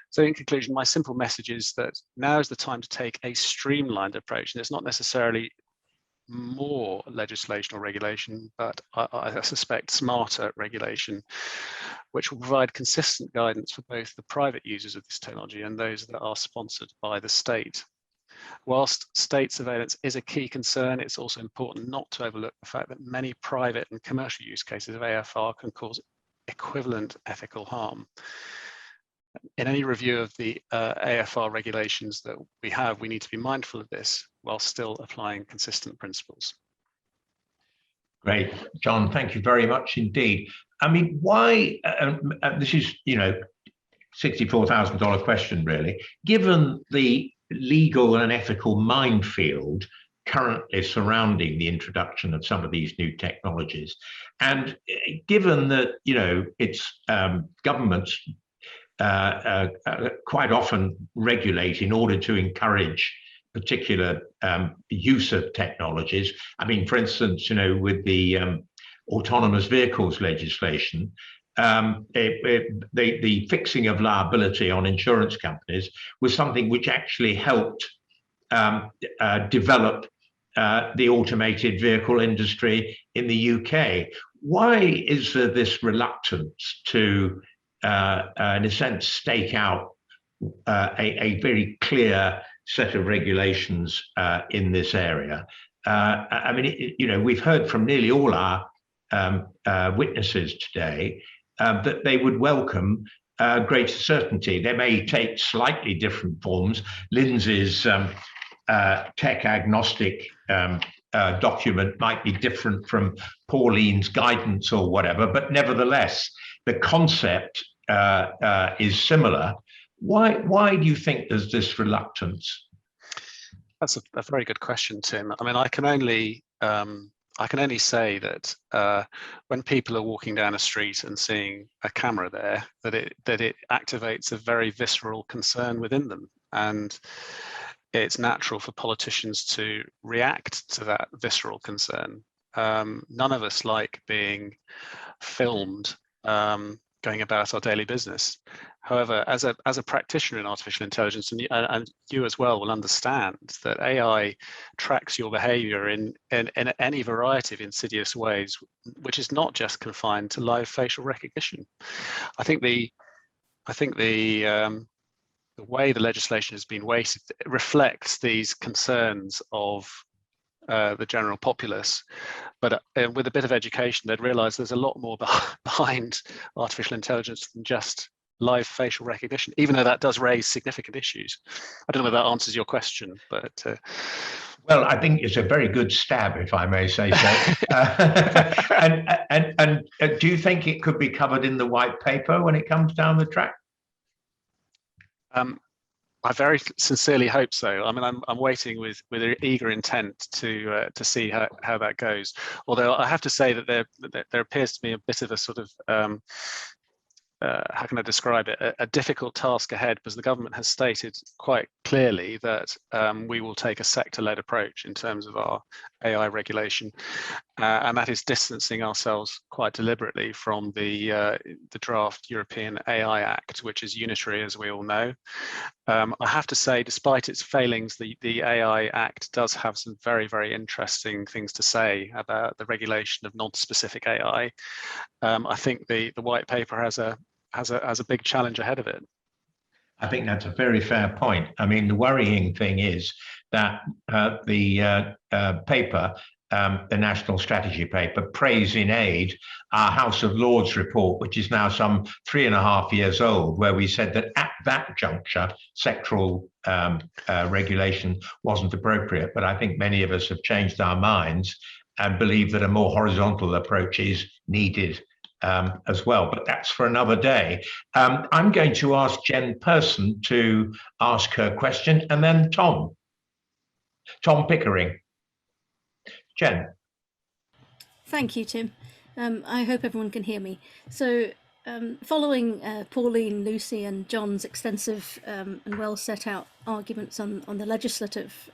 So in conclusion, my simple message is that now is the time to take a streamlined approach, and it's not necessarily more legislation or regulation, but I suspect smarter regulation, which will provide consistent guidance for both the private users of this technology and those that are sponsored by the state. Whilst state surveillance is a key concern, it's also important not to overlook the fact that many private and commercial use cases of AFR can cause equivalent ethical harm. In any review of the AFR regulations that we have, we need to be mindful of this while still applying consistent principles. Great, John, thank you very much indeed. I mean, why, this is, $64,000 question really, given the legal and ethical minefield currently surrounding the introduction of some of these new technologies, and given that, it's governments quite often regulate in order to encourage particular use of technologies. I mean, for instance, with the autonomous vehicles legislation, the fixing of liability on insurance companies was something which actually helped develop the automated vehicle industry in the UK. Why is there this reluctance to, in a sense, stake out a very clear set of regulations in this area? I mean, we've heard from nearly all our witnesses today that they would welcome greater certainty. They may take slightly different forms. Lindsey's tech agnostic document might be different from Pauline's guidance or whatever, but nevertheless, the concept is similar. Why do you think there's this reluctance? That's a very good question, Tim. I mean, I can only say that when people are walking down a street and seeing a camera there, that it activates a very visceral concern within them, and it's natural for politicians to react to that visceral concern. None of us like being filmed going about our daily business. However, as a practitioner in artificial intelligence, and you as well will understand that AI tracks your behavior in any variety of insidious ways, which is not just confined to live facial recognition. I think the the way the legislation has been weighted reflects these concerns of the general populace, but with a bit of education, they'd realise there's a lot more behind artificial intelligence than just live facial recognition, even though that does raise significant issues. I don't know whether that answers your question, but well, I think it's a very good stab, if I may say so. And do you think it could be covered in the white paper when it comes down the track? I very sincerely hope so. I mean, I'm waiting with eager intent to see how that goes. Although I have to say that there appears to be a bit of a sort of how can I describe it? A difficult task ahead, because the government has stated quite clearly that we will take a sector-led approach in terms of our AI regulation, and that is distancing ourselves quite deliberately from the draft European AI Act, which is unitary, as we all know. I have to say, despite its failings, the AI Act does have some very, very interesting things to say about the regulation of non-specific AI. I think the white paper has a big challenge ahead of it. I think that's a very fair point. I mean, the worrying thing is that the paper, the National Strategy paper, prays in aid our House of Lords report, which is now some 3.5 years old, where we said that at that juncture, sectoral regulation wasn't appropriate. But I think many of us have changed our minds and believe that a more horizontal approach is needed as well, but that's for another day. I'm going to ask Jen Person to ask her question, and then Tom Pickering. Jen. Thank you, Tim. I hope everyone can hear me. So following Pauline, Lucy and John's extensive and well set out arguments on the legislative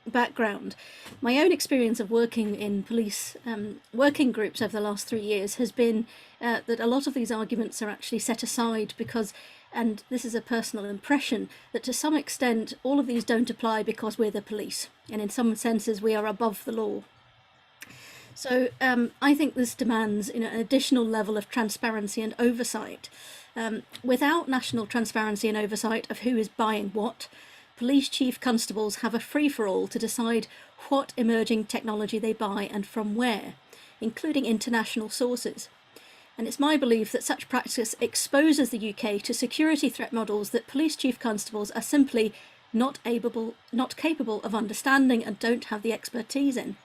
background, my own experience of working in police working groups over the last 3 years has been that a lot of these arguments are actually set aside because, and this is a personal impression, that to some extent all of these don't apply because we're the police, and in some senses we are above the law. So I think this demands an additional level of transparency and oversight. Without national transparency and oversight of who is buying what, police chief constables have a free-for-all to decide what emerging technology they buy and from where, including international sources. And it's my belief that such practice exposes the UK to security threat models that police chief constables are simply not capable of understanding and don't have the expertise in.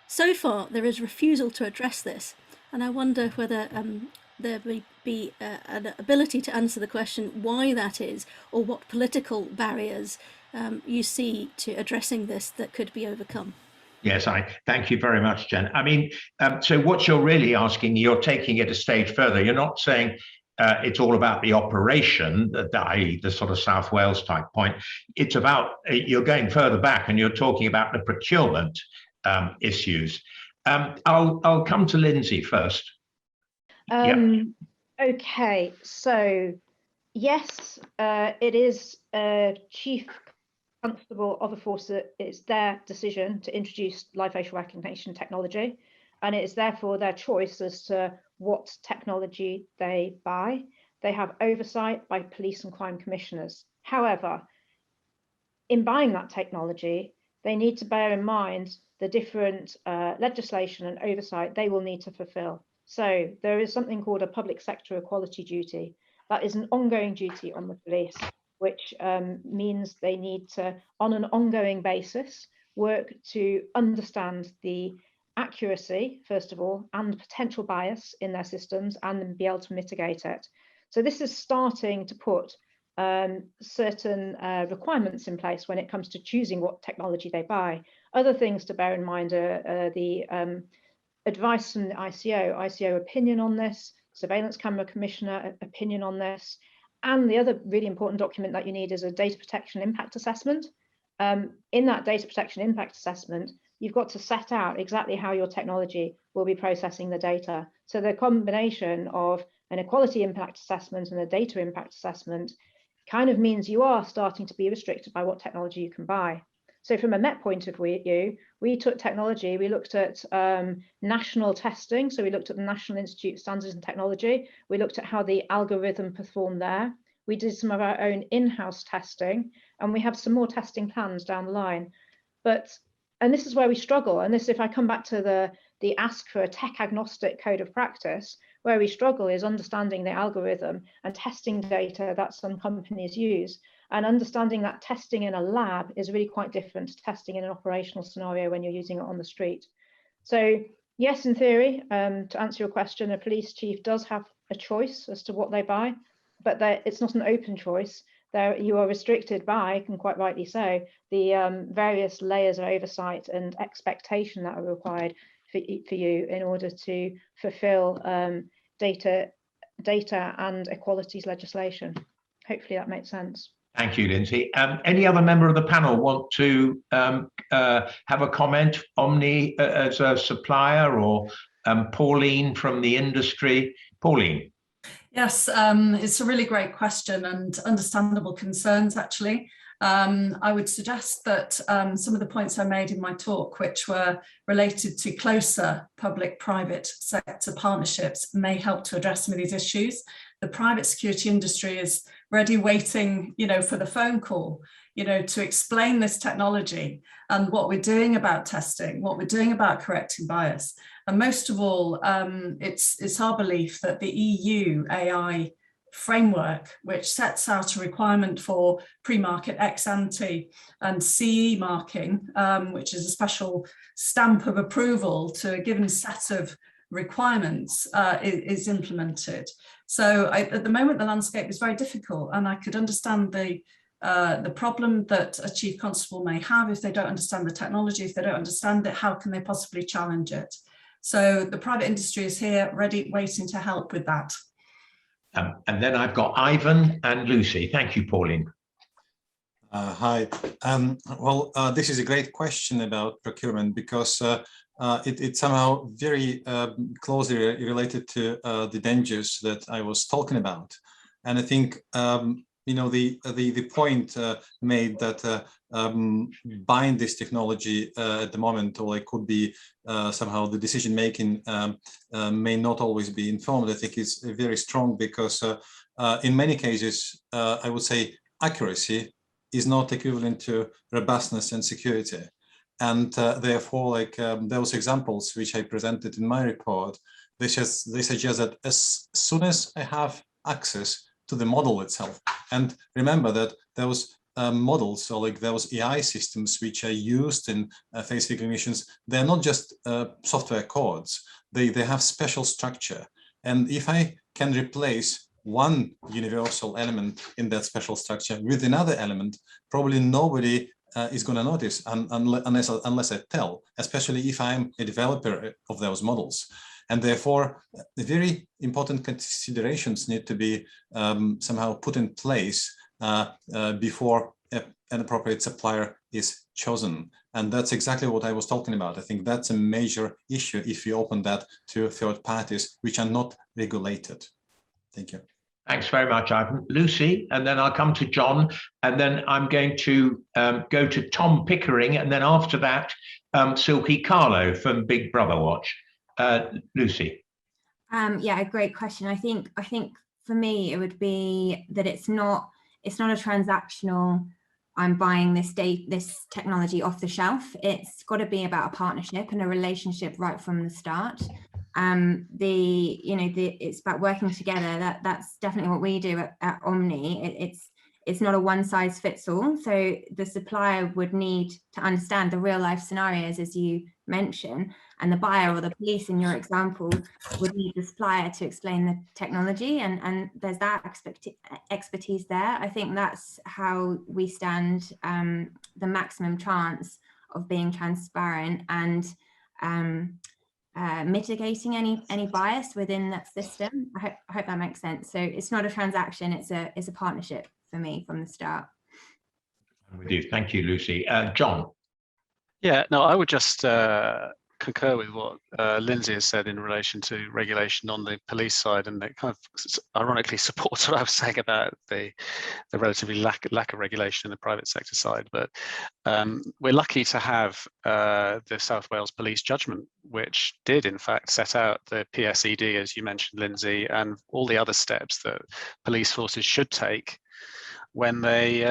So far, there is refusal to address this, and I wonder whether there may be an ability to answer the question why that is, or what political barriers you see to addressing this that could be overcome. Yes, I thank you very much, Jen. I mean, so what you're really asking, you're taking it a stage further. You're not saying it's all about the operation, i.e. the sort of South Wales type point. It's about, you're going further back and you're talking about the procurement issues. I'll come to Lindsey first. Okay, so yes, it is chief constable of a force that it's their decision to introduce live facial recognition technology, and it is therefore their choice as to what technology they buy. They have oversight by police and crime commissioners. However, in buying that technology, they need to bear in mind the different legislation and oversight they will need to fulfill. So there is something called a public sector equality duty. That is an ongoing duty on the police, which means they need to, on an ongoing basis, work to understand the accuracy, first of all, and potential bias in their systems, and then be able to mitigate it. So this is starting to put certain requirements in place when it comes to choosing what technology they buy. Other things to bear in mind are the advice from the ICO opinion on this, surveillance camera commissioner opinion on this, and the other really important document that you need is a data protection impact assessment. In that data protection impact assessment, you've got to set out exactly how your technology will be processing the data. So the combination of an equality impact assessment and a data impact assessment kind of means you are starting to be restricted by what technology you can buy. So from a Met point of view, we took technology, we looked at national testing. So we looked at the National Institute of Standards and Technology. We looked at how the algorithm performed there. We did some of our own in-house testing, and we have some more testing plans down the line. And this is where we struggle. And this, if I come back to the ask for a tech agnostic code of practice, where we struggle is understanding the algorithm and testing data that some companies use. And understanding that testing in a lab is really quite different to testing in an operational scenario when you're using it on the street. So yes, in theory, to answer your question, a police chief does have a choice as to what they buy, but it's not an open choice. You are restricted by, and quite rightly so, the various layers of oversight and expectation that are required for you in order to fulfill data and equalities legislation. Hopefully that makes sense. Thank you, Lindsey. Any other member of the panel want to have a comment? Omni as a supplier, or Pauline from the industry? Pauline. Yes, it's a really great question and understandable concerns, actually. I would suggest that some of the points I made in my talk, which were related to closer public-private sector partnerships, may help to address some of these issues. The private security industry is ready, waiting, for the phone call, to explain this technology and what we're doing about testing, what we're doing about correcting bias. And most of all, it's our belief that the EU AI framework, which sets out a requirement for pre-market ex-ante and CE marking, which is a special stamp of approval to a given set of requirements, is implemented. So at the moment, the landscape is very difficult, and I could understand the problem that a chief constable may have if they don't understand the technology. If they don't understand it, how can they possibly challenge it? So the private industry is here, ready, waiting to help with that. And then I've got Ivan and Lucy. Thank you, Pauline. Hi. This is a great question about procurement, because it's somehow very closely related to the dangers that I was talking about. And I think the point made that buying this technology at the moment, or it could be somehow the decision making may not always be informed, I think is very strong, because in many cases, I would say accuracy is not equivalent to robustness and security. And therefore, those examples which I presented in my report, they suggest that as soon as I have access to the model itself, and remember that those models, or those AI systems which are used in face recognitions, they're not just software codes, they have special structure. And if I can replace one universal element in that special structure with another element, probably nobody is going to notice unless I tell, especially if I'm a developer of those models. And therefore, the very important considerations need to be somehow put in place before an appropriate supplier is chosen. And that's exactly what I was talking about. I think that's a major issue if you open that to third parties which are not regulated. Thank you. Thanks very much, Ivan. Lucy, and then I'll come to John, and then I'm going to go to Tom Pickering, and then after that, Silky Carlo from Big Brother Watch. Lucy. Yeah, a great question. I think for me it would be that it's not a transactional, I'm buying this technology off the shelf. It's got to be about a partnership and a relationship right from the start. It's about working together. That's definitely what we do at Omni. It's not a one size fits all. So the supplier would need to understand the real life scenarios, as you mentioned, and the buyer or the police in your example would need the supplier to explain the technology, and there's that expertise there. I think that's how we stand the maximum chance of being transparent and mitigating any bias within that system. I hope that makes sense. So it's not a transaction, it's a partnership for me from the start. I'm with you. Thank you, Lucy. John. Yeah, no, I would just concur with what Lindsey has said in relation to regulation on the police side, and it kind of ironically supports what I was saying about the relatively lack of regulation in the private sector side. But we're lucky to have the South Wales Police judgment, which did in fact set out the PSED, as you mentioned, Lindsey, and all the other steps that police forces should take when they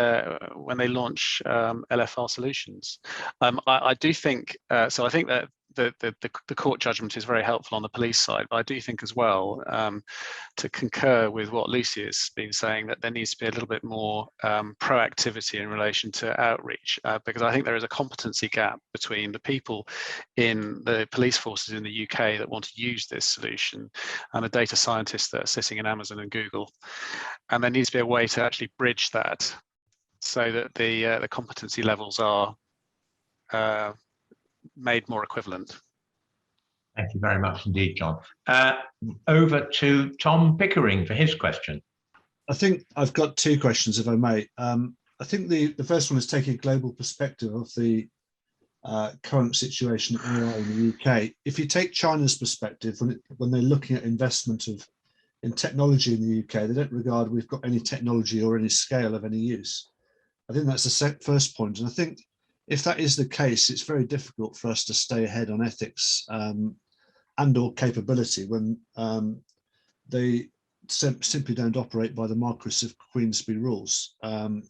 launch LFR solutions. I do think so. I think that the court judgment is very helpful on the police side, but I do think as well, to concur with what Lucy has been saying, that there needs to be a little bit more proactivity in relation to outreach, because I think there is a competency gap between the people in the police forces in the UK that want to use this solution and the data scientists that are sitting in Amazon and Google. And there needs to be a way to actually bridge that so that the competency levels are made more equivalent. Thank you very much indeed, John. Over to Tom Pickering for his question. I think I've got two questions, if I may. I think the first one is taking a global perspective of the current situation in AI in the UK. If you take China's perspective, when they're looking at investment in technology in the UK, they don't regard we've got any technology or any scale of any use. I think that's the first point. And I think if that is the case, it's very difficult for us to stay ahead on ethics and or capability when they simply don't operate by the Marquis of Queensberry rules. And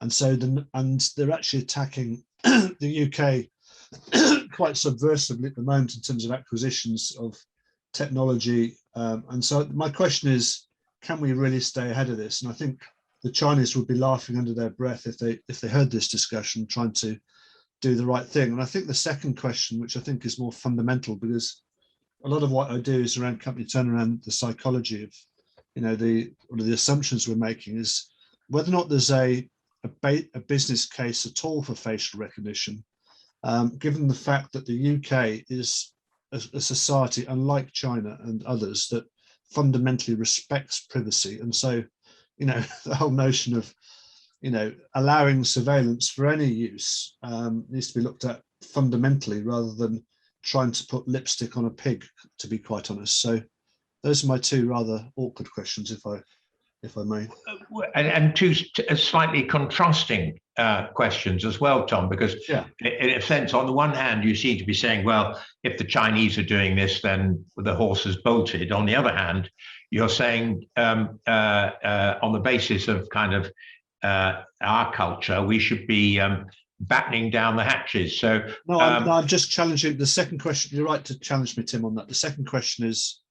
they're actually attacking the UK quite subversively at the moment in terms of acquisitions of technology. And so my question is, can we really stay ahead of this? And I think the Chinese would be laughing under their breath if they heard this discussion, trying to do the right thing. And I think the second question, which I think is more fundamental, because a lot of what I do is around company turnaround, the psychology of, the assumptions we're making, is whether or not there's a business case at all for facial recognition, given the fact that the UK is a society, unlike China and others, that fundamentally respects privacy. And so, the whole notion of, allowing surveillance for any use needs to be looked at fundamentally rather than trying to put lipstick on a pig, to be quite honest. So those are my two rather awkward questions, if I may. And two slightly contrasting questions as well, Tom, because in a sense, on the one hand, you seem to be saying, well, if the Chinese are doing this, then the horse is bolted. On the other hand, you're saying on the basis of kind of our culture, we should be battening down the hatches. So no, I'm just challenging the second question. You're right to challenge me, Tim, on that. The second question is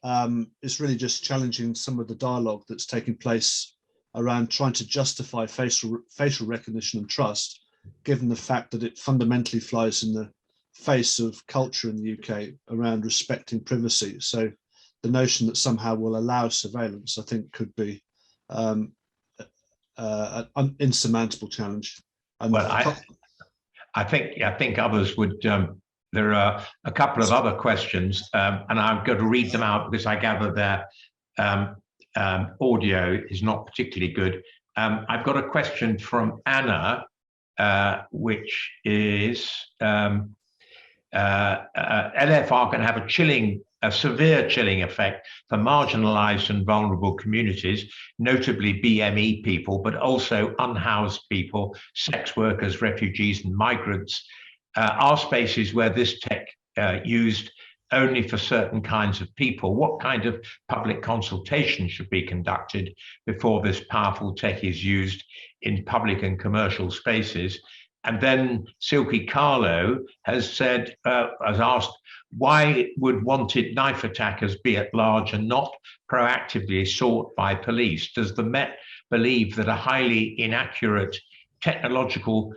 really just challenging some of the dialogue that's taking place around trying to justify facial recognition and trust, given the fact that it fundamentally flies in the face of culture in the UK around respecting privacy. So the notion that somehow will allow surveillance, I think, could be an insurmountable challenge. And well, I think others would. There are a couple of other questions, and I'm going to read them out because I gather their audio is not particularly good. I've got a question from Anna, which is LFR can have a severe chilling effect for marginalized and vulnerable communities, notably BME people, but also unhoused people, sex workers, refugees, and migrants. Are spaces where this tech used only for certain kinds of people? What kind of public consultation should be conducted before this powerful tech is used in public and commercial spaces? And then Silky Carlo has asked, why would wanted knife attackers be at large and not proactively sought by police? Does the Met believe that a highly inaccurate technological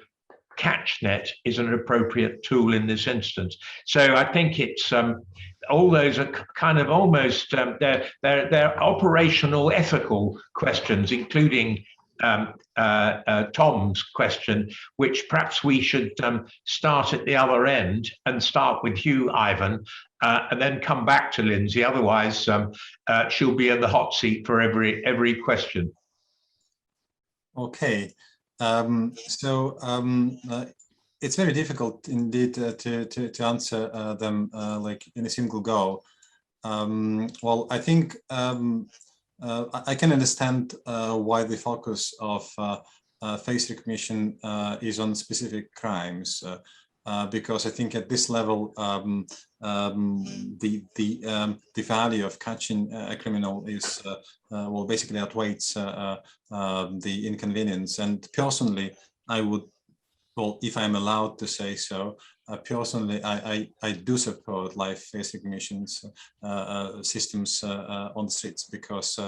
catch net is an appropriate tool in this instance? So I think it's all those are kind of almost they're operational ethical questions, including Tom's question, which perhaps we should start at the other end and start with you, Ivan, and then come back to Lindsey. Otherwise, she'll be in the hot seat for every question. Okay. it's very difficult indeed to answer them like in a single go. Well, I think I can understand why the focus of face recognition is on specific crimes, because I think at this level the value of catching a criminal is well, basically outweighs the inconvenience. And personally, I would, well, if I'm allowed to say so, personally, I do support live face recognition systems on the streets, because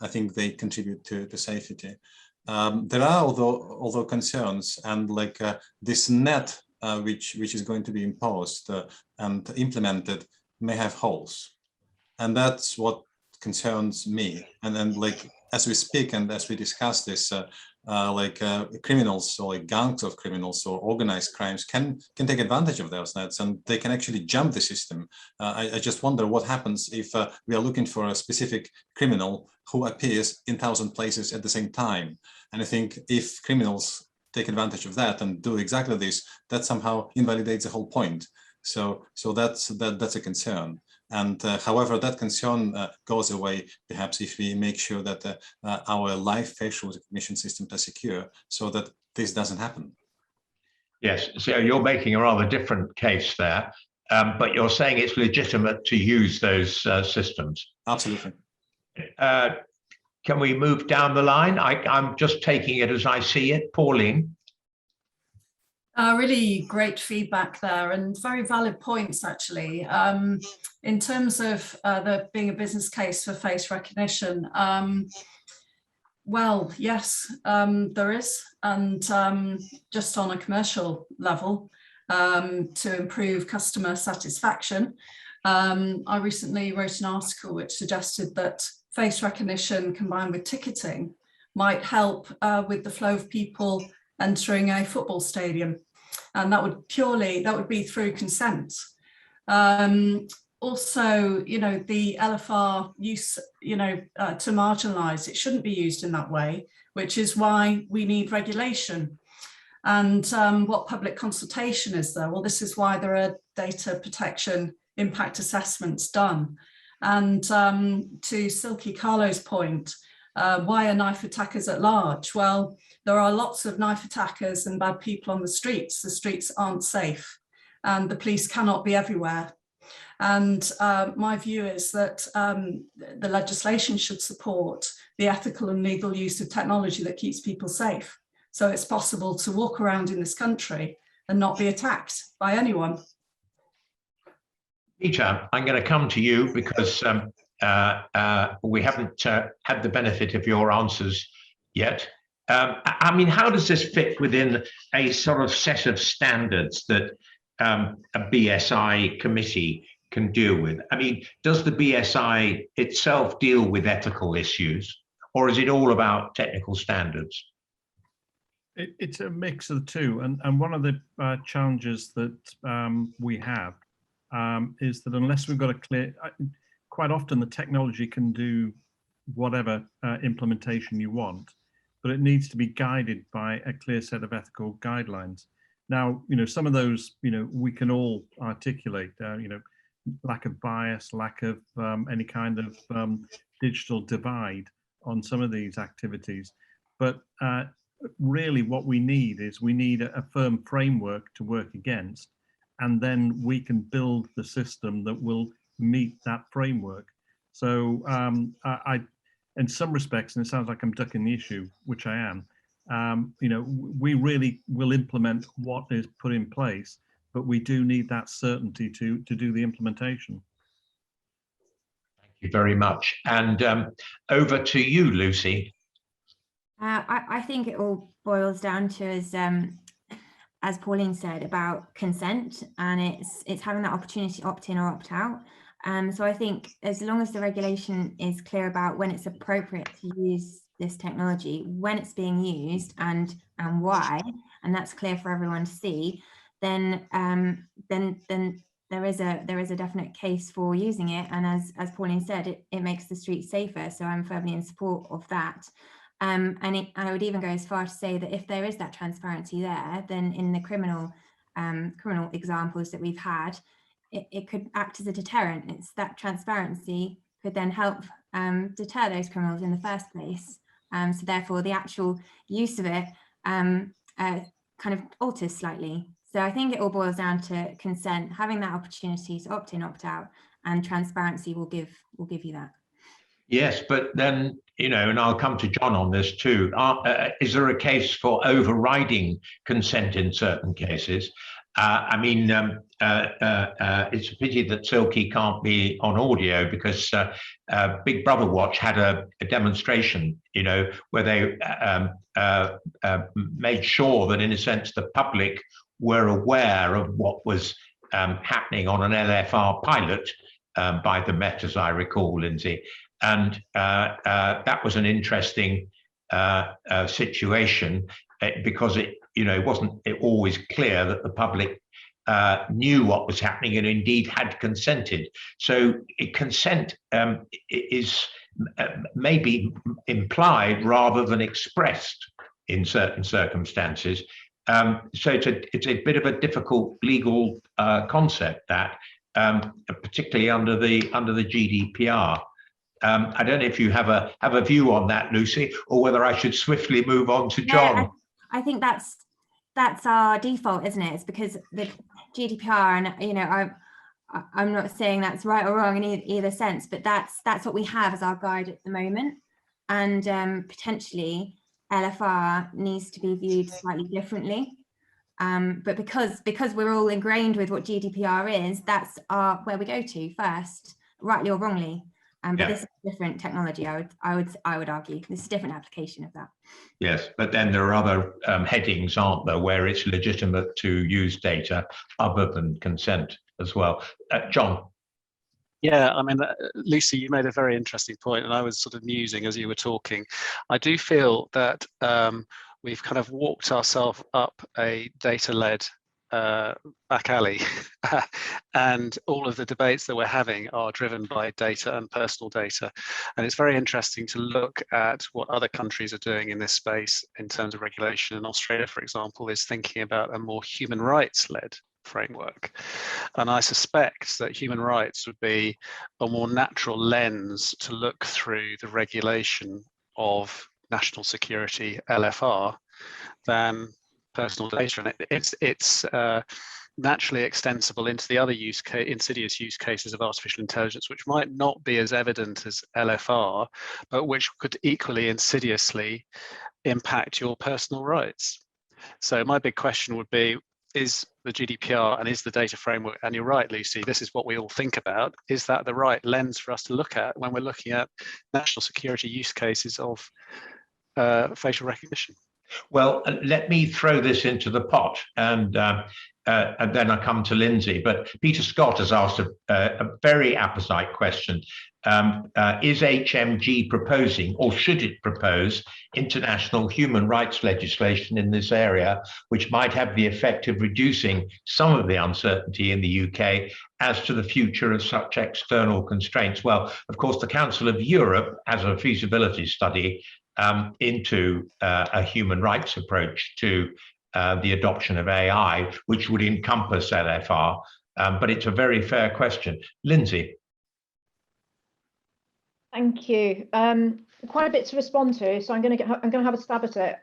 I think they contribute to safety. There are although concerns, and like this net which is going to be imposed and implemented may have holes, and that's what concerns me. And then, like, as we speak and as we discuss this, criminals, or like gangs of criminals or organized crimes can take advantage of those nets, and they can actually jump the system. I just wonder what happens if we are looking for a specific criminal who appears in 1,000 places at the same time. And I think if criminals take advantage of that and do exactly this, that somehow invalidates the whole point. So that's a concern. And however, that concern goes away, perhaps, if we make sure that our live facial recognition systems are secure, so that this doesn't happen. Yes, so you're making a rather different case there, but you're saying it's legitimate to use those systems. Absolutely. Can we move down the line? I'm just taking it as I see it. Pauline. Really great feedback there, and very valid points, actually. In terms of there being a business case for face recognition, well, yes, there is, and just on a commercial level, to improve customer satisfaction. I recently wrote an article which suggested that face recognition combined with ticketing might help with the flow of people entering a football stadium, and that would be through consent. Also, you know, the LFR use, you know, to marginalise, it shouldn't be used in that way, which is why we need regulation. And what public consultation is there? Well, this is why there are data protection impact assessments done. And to Silky Carlo's point, why are knife attackers at large? Well, there are lots of knife attackers and bad people on the streets. The streets aren't safe, and the police cannot be everywhere. And my view is that the legislation should support the ethical and legal use of technology that keeps people safe. So it's possible to walk around in this country and not be attacked by anyone. Peter, I'm going to come to you because we haven't had the benefit of your answers yet. I mean, how does this fit within a sort of set of standards that a BSI committee can deal with? I mean, does the BSI itself deal with ethical issues, or is it all about technical standards? It's a mix of the two. And one of the challenges that we have is that unless we've got a clear, quite often the technology can do whatever implementation you want, but it needs to be guided by a clear set of ethical guidelines. Now, you know, some of those, you know, we can all articulate, you know, lack of bias, lack of any kind of digital divide on some of these activities. But really what we need is a firm framework to work against, and then we can build the system that will meet that framework. So in some respects, and it sounds like I'm ducking the issue, which I am, you know, we really will implement what is put in place, but we do need that certainty to do the implementation. Thank you very much. And over to you, Lucy. I think it all boils down to, as Pauline said, about consent, and it's having that opportunity to opt in or opt out. So I think as long as the regulation is clear about when it's appropriate to use this technology, when it's being used, and why, and that's clear for everyone to see, then there is a definite case for using it. And as Pauline said, it makes the streets safer. So I'm firmly in support of that. And I would even go as far to say that if there is that transparency there, then in the criminal criminal examples that we've had, it could act as a deterrent. It's that transparency could then help deter those criminals in the first place. So therefore, the actual use of it kind of alters slightly. So I think it all boils down to consent, having that opportunity to opt in, opt out, and transparency will give you that. Yes, but then, and I'll come to John on this too. Is there a case for overriding consent in certain cases? It's a pity that Silky can't be on audio, because Big Brother Watch had a demonstration, where they made sure that, in a sense, the public were aware of what was happening on an LFR pilot by the Met, as I recall, Lindsey. And that was an interesting situation, because it wasn't always clear that the public knew what was happening and indeed had consented. So consent is maybe implied rather than expressed in certain circumstances. So it's a bit of a difficult legal concept, that particularly under the GDPR. I don't know if you have a view on that, Lucy, or whether I should swiftly move on to John. No, I think that's our default, isn't it? It's because the GDPR, and I'm not saying that's right or wrong in either sense, but that's what we have as our guide at the moment. And potentially LFR needs to be viewed slightly differently. But because we're all ingrained with what GDPR is, that's where we go to first, rightly or wrongly. But this is different technology. I would argue this is a different application of that. Yes, but then there are other headings, aren't there, where it's legitimate to use data other than consent as well. John. Yeah, Lucy, you made a very interesting point, and I was sort of musing as you were talking. I do feel that we've kind of walked ourselves up a data-led back alley, and all of the debates that we're having are driven by data and personal data. And it's very interesting to look at what other countries are doing in this space in terms of regulation. And Australia, for example, is thinking about a more human rights-led framework. And I suspect that human rights would be a more natural lens to look through the regulation of national security LFR than personal data, and it's naturally extensible into the other insidious use cases of artificial intelligence, which might not be as evident as LFR, but which could equally insidiously impact your personal rights. So my big question would be, is the GDPR and is the data framework, and you're right, Lucy, this is what we all think about, is that the right lens for us to look at when we're looking at national security use cases of facial recognition? Well, let me throw this into the pot, and then I come to Lindsey. But Peter Scott has asked a very apposite question. Is HMG proposing, or should it propose, international human rights legislation in this area, which might have the effect of reducing some of the uncertainty in the UK as to the future of such external constraints? Well, of course, the Council of Europe has a feasibility study into a human rights approach to the adoption of AI, which would encompass LFR, but it's a very fair question. Lindsey. Thank you. Quite a bit to respond to, so I'm going to have a stab at it.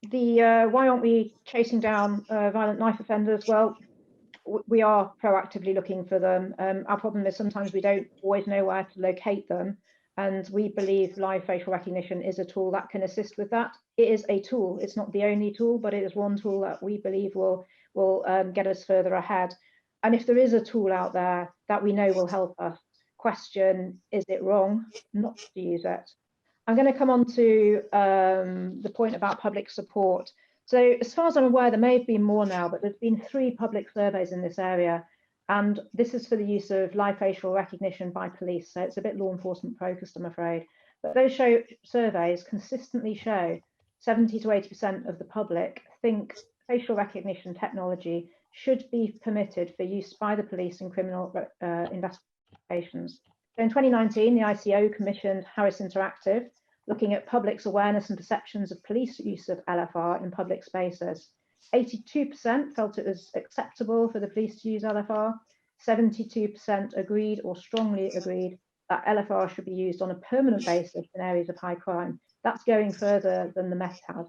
Why aren't we chasing down violent knife offenders? Well, we are proactively looking for them. Our problem is sometimes we don't always know where to locate them. And we believe live facial recognition is a tool that can assist with that. It is a tool. It's not the only tool, but it is one tool that we believe will get us further ahead. And if there is a tool out there that we know will help us, question, is it wrong not to use it? I'm going to come on to the point about public support. So as far as I'm aware, there may have been more now, but there's been 3 public surveys in this area. And this is for the use of live facial recognition by police. So it's a bit law enforcement focused, I'm afraid. But those surveys consistently show 70 to 80% of the public think facial recognition technology should be permitted for use by the police in criminal investigations. So in 2019, the ICO commissioned Harris Interactive, looking at public's awareness and perceptions of police use of LFR in public spaces. 82% felt it was acceptable for the police to use LFR. 72% agreed or strongly agreed that LFR should be used on a permanent basis in areas of high crime. That's going further than the Met had.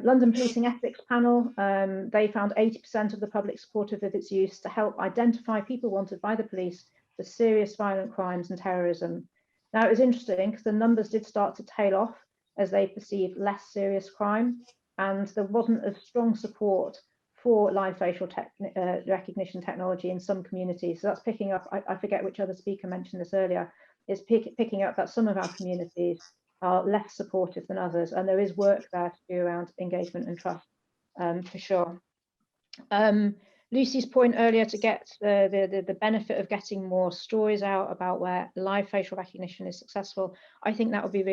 London Policing Ethics Panel, they found 80% of the public supportive of its use to help identify people wanted by the police for serious violent crimes and terrorism. Now, it was interesting because the numbers did start to tail off as they perceived less serious crime, and there wasn't as strong support for live facial recognition technology in some communities. So that's picking up, I forget which other speaker mentioned this earlier, it's picking up that some of our communities are less supportive than others, and there is work there to do around engagement and trust, for sure. Lucy's point earlier to get the benefit of getting more stories out about where live facial recognition is successful, I think that would be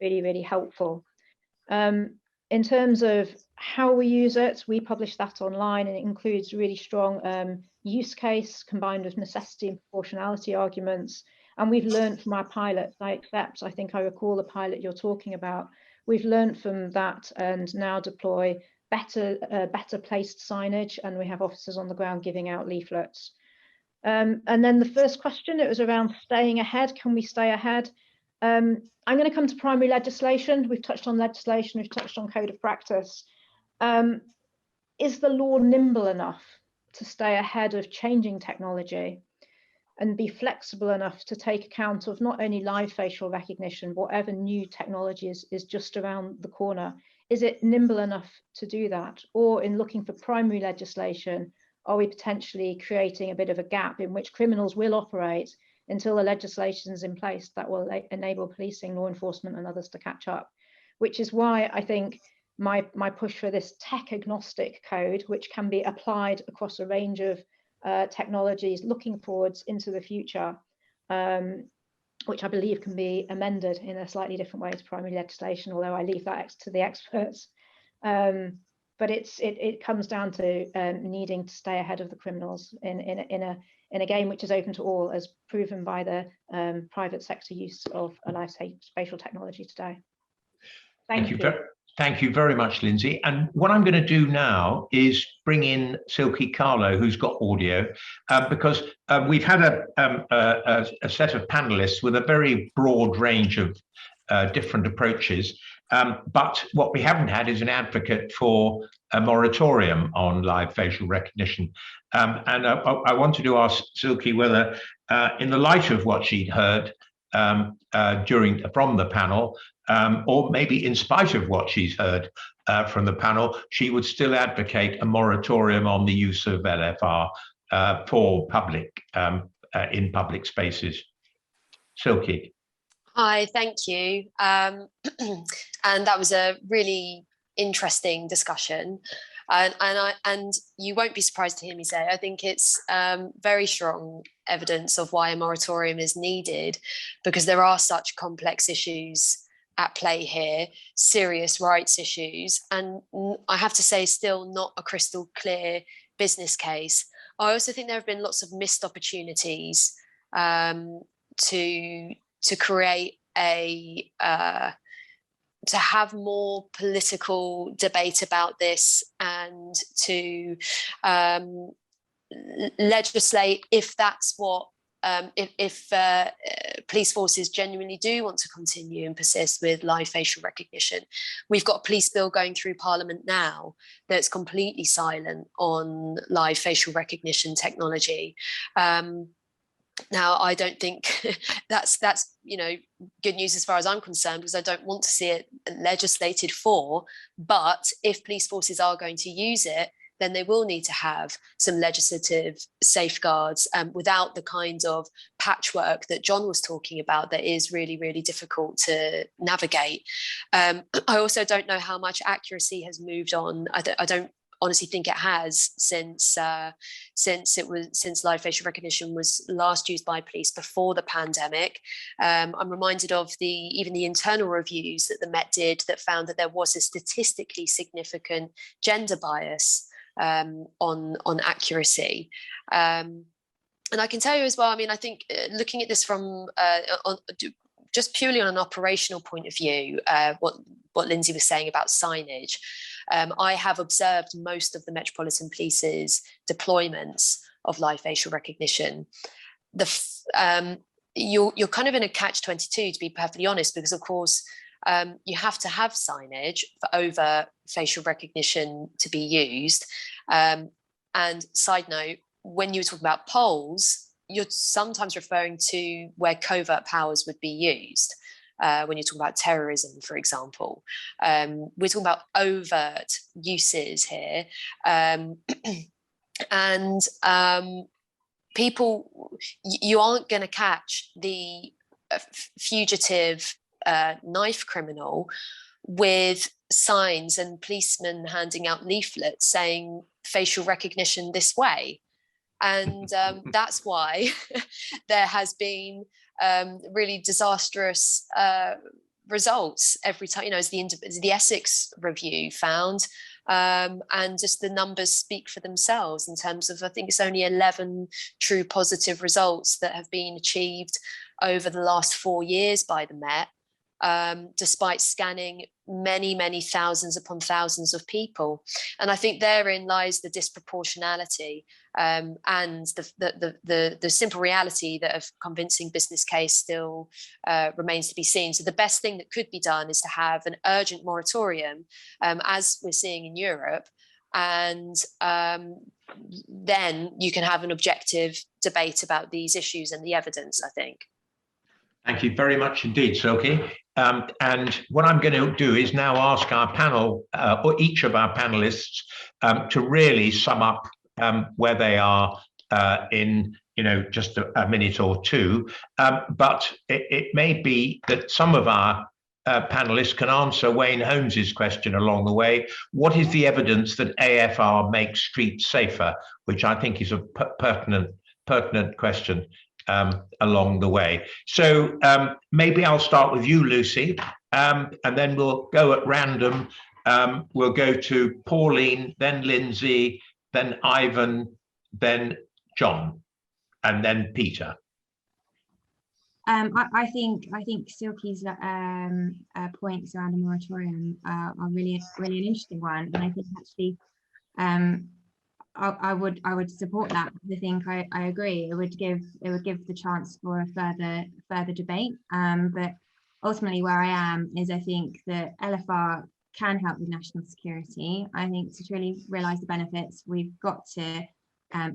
really helpful. In terms of how we use it, we publish that online, and it includes really strong use case combined with necessity and proportionality arguments. And we've learned from our pilots, I think I recall the pilot you're talking about. We've learned from that and now deploy better placed signage, and we have officers on the ground giving out leaflets. And then the first question, it was around staying ahead. Can we stay ahead? I'm going to come to primary legislation. We've touched on legislation, we've touched on code of practice. Is the law nimble enough to stay ahead of changing technology and be flexible enough to take account of not only live facial recognition, whatever new technology is just around the corner? Is it nimble enough to do that? Or in looking for primary legislation, are we potentially creating a bit of a gap in which criminals will operate until the legislation is in place that will enable policing, law enforcement and others to catch up? Which is why I think my push for this tech agnostic code, which can be applied across a range of technologies looking forwards into the future, which I believe can be amended in a slightly different way to primary legislation, although I leave that to the experts. But it comes down to needing to stay ahead of the criminals in a game which is open to all, as proven by the private sector use of live facial technology today. Thank you. Thank you very much, Lindsey. And what I'm going to do now is bring in Silky Carlo, who's got audio, because we've had a set of panelists with a very broad range of different approaches. But what we haven't had is an advocate for a moratorium on live facial recognition. And I wanted to ask Silky whether, in the light of what she'd heard from the panel, or maybe in spite of what she's heard from the panel, she would still advocate a moratorium on the use of LFR for public in public spaces. Silky. Hi, thank you. And that was a really interesting discussion. And you won't be surprised to hear me say, I think it's very strong evidence of why a moratorium is needed, because there are such complex issues at play here, serious rights issues, and I have to say still not a crystal clear business case. I also think there have been lots of missed opportunities to create to have more political debate about this and to legislate if that's what if police forces genuinely do want to continue and persist with live facial recognition. We've got a police bill going through Parliament now that's completely silent on live facial recognition technology. Now, I don't think that's good news as far as I'm concerned, because I don't want to see it legislated for. But if police forces are going to use it, then they will need to have some legislative safeguards without the kind of patchwork that John was talking about that is really, really difficult to navigate. I also don't know how much accuracy has moved on. I don't honestly think it has since live facial recognition was last used by police before the pandemic. I'm reminded of even the internal reviews that the Met did that found that there was a statistically significant gender bias on accuracy. And I can tell you as well, I mean, I think looking at this from just purely on an operational point of view, what Lindsey was saying about signage, I have observed most of the Metropolitan Police's deployments of live facial recognition. You're kind of in a catch-22, to be perfectly honest, because of course you have to have signage for over facial recognition to be used. And side note, when you talk about polls, you're sometimes referring to where covert powers would be used. When you're talking about terrorism, for example, we're talking about overt uses here. People, you aren't going to catch the fugitive knife criminal with signs and policemen handing out leaflets saying facial recognition this way. And that's why there has been really disastrous results every time, as the Essex review found, and just the numbers speak for themselves in terms of, I think it's only 11 true positive results that have been achieved over the last 4 years by the Met, despite scanning many thousands upon thousands of people. And I think therein lies the disproportionality and the simple reality that a convincing business case still remains to be seen. So the best thing that could be done is to have an urgent moratorium, as we're seeing in Europe, and then you can have an objective debate about these issues and the evidence, I think. Thank you very much indeed, Silky. And what I'm going to do is now ask our panel, or each of our panelists, to really sum up where they are in just a minute or two. But it may be that some of our panelists can answer Wayne Holmes's question along the way. What is the evidence that AFR makes streets safer? Which I think is a pertinent question along the way. So maybe I'll start with you, Lucy, and then we'll go at random. We'll go to Pauline, then Lindsey, then Ivan, then John, and then Peter. I think Silky's points around the moratorium are really an interesting one, and I think actually I would support that. I think I agree. It would give the chance for a further debate. But ultimately, where I am is I think that LFR can help with national security. I think to truly realise the benefits, we've got to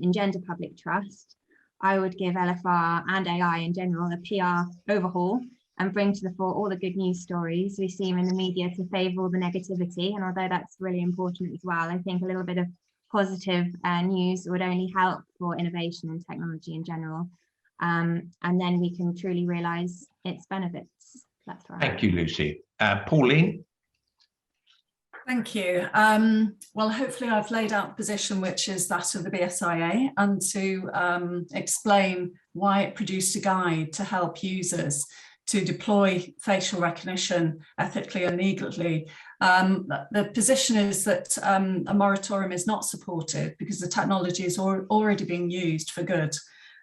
engender public trust. I would give LFR and AI in general a PR overhaul and bring to the fore all the good news stories we see in the media to favour all the negativity. And although that's really important as well, I think a little bit of positive news would only help for innovation and technology in general. And then we can truly realise its benefits. That's right. Thank you, Lucy. Pauline? Thank you. Well, hopefully I've laid out the position, which is that of the BSIA, and to explain why it produced a guide to help users to deploy facial recognition ethically and legally. The position is that a moratorium is not supported because the technology is already being used for good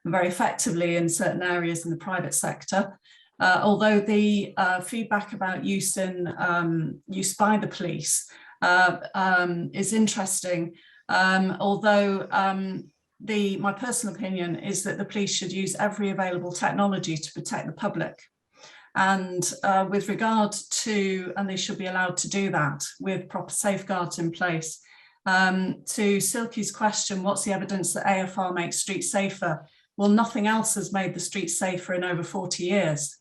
and very effectively in certain areas in the private sector. Although the feedback about use by the police is interesting, although my personal opinion is that the police should use every available technology to protect the public. And with regard to, and they should be allowed to do that with proper safeguards in place. To Silky's question, what's the evidence that AFR makes streets safer? Well, nothing else has made the streets safer in over 40 years.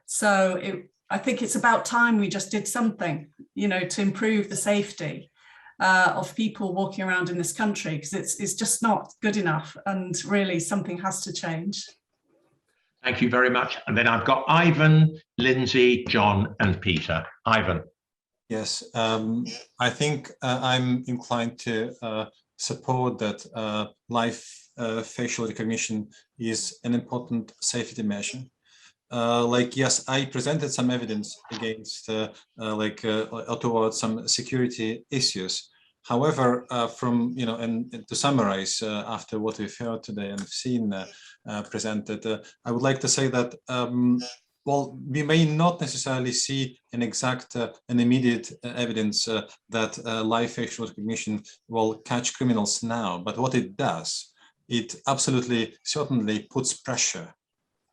So I think it's about time we just did something, to improve the safety of people walking around in this country, because it's just not good enough, and really something has to change. Thank you very much. And then I've got Ivan, Lindsey, John, and Peter. Ivan. Yes, I think I'm inclined to support that live facial recognition is an important safety measure. Yes, I presented some evidence against towards some security issues. However, and to summarize after what we've heard today and seen presented, I would like to say that well, we may not necessarily see an exact, an immediate evidence that live facial recognition will catch criminals now, but what it does, it absolutely certainly puts pressure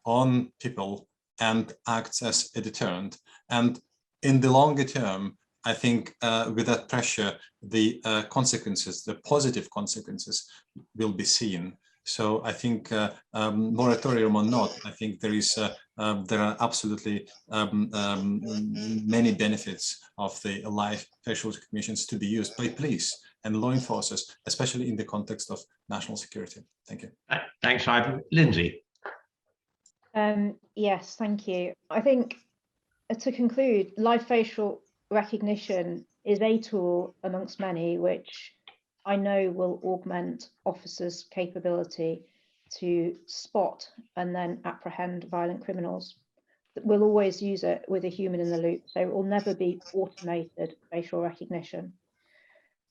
on people and acts as a deterrent. And in the longer term, I think with that pressure, the consequences, the positive consequences will be seen. So I think moratorium or not, I think there are absolutely many benefits of the live facial recognitions to be used by police and law enforcers, especially in the context of national security. Thank you. Thanks, Ivan. Lindsey. Yes, thank you. I think to conclude, live facial recognition is a tool amongst many which I know will augment officers' capability to spot and then apprehend violent criminals. We'll always use it with a human in the loop, so it will never be automated facial recognition.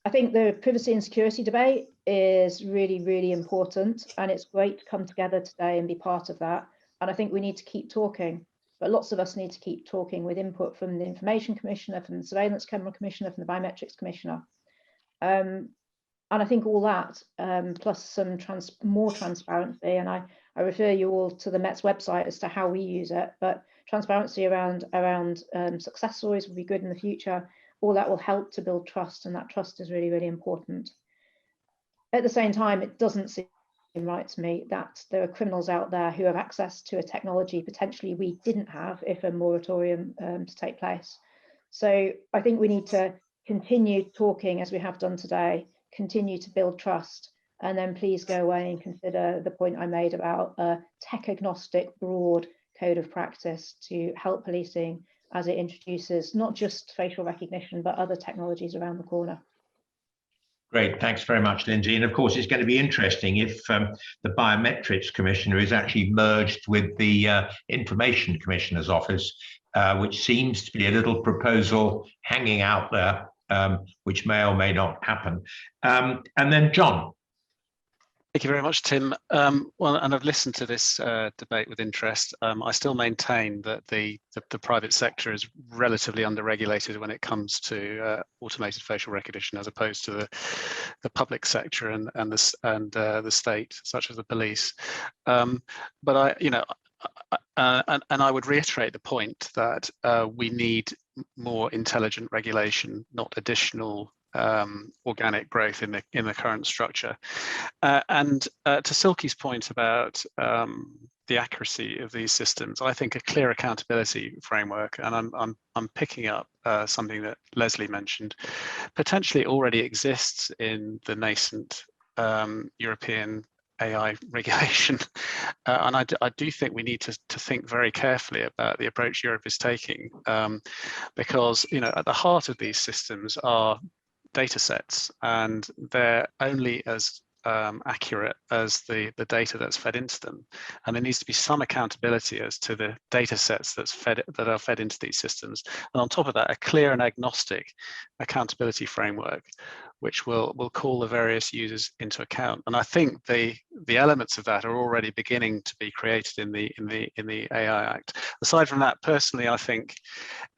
I think the privacy and security debate is really, really important, and it's great to come together today and be part of that. And I think we need to keep talking, but lots of us need to keep talking with input from the Information Commissioner, from the Surveillance Camera Commissioner, from the Biometrics Commissioner. And I think all that, plus some more transparency, and I refer you all to the Met's website as to how we use it, but transparency around success stories will be good in the future. All that will help to build trust, and that trust is really, really important. At the same time, it doesn't seem right to me that there are criminals out there who have access to a technology potentially we didn't have if a moratorium to take place. So I think we need to continue talking as we have done today, continue to build trust, and then please go away and consider the point I made about a tech agnostic broad code of practice to help policing as it introduces not just facial recognition, but other technologies around the corner. Great, thanks very much, Lindsey. And of course, it's going to be interesting if the Biometrics Commissioner is actually merged with the Information Commissioner's office, which seems to be a little proposal hanging out there, which may or may not happen. And then John. Thank you very much, Tim. Well, and I've listened to this debate with interest. I still maintain that the private sector is relatively underregulated when it comes to automated facial recognition, as opposed to the public sector and the state, such as the police. But I would reiterate the point that we need more intelligent regulation, not additional organic growth in the current structure. And to Silky's point about the accuracy of these systems, I think a clear accountability framework, and I'm picking up something that Leslie mentioned, potentially already exists in the nascent European AI regulation. And I do think we need to think very carefully about the approach Europe is taking, because at the heart of these systems are data sets, and they're only as accurate as the data that's fed into them, and there needs to be some accountability as to the data sets that are fed into these systems, and on top of that, a clear and agnostic accountability framework which will call the various users into account. And I think the elements of that are already beginning to be created in the AI Act. Aside from that, personally, I think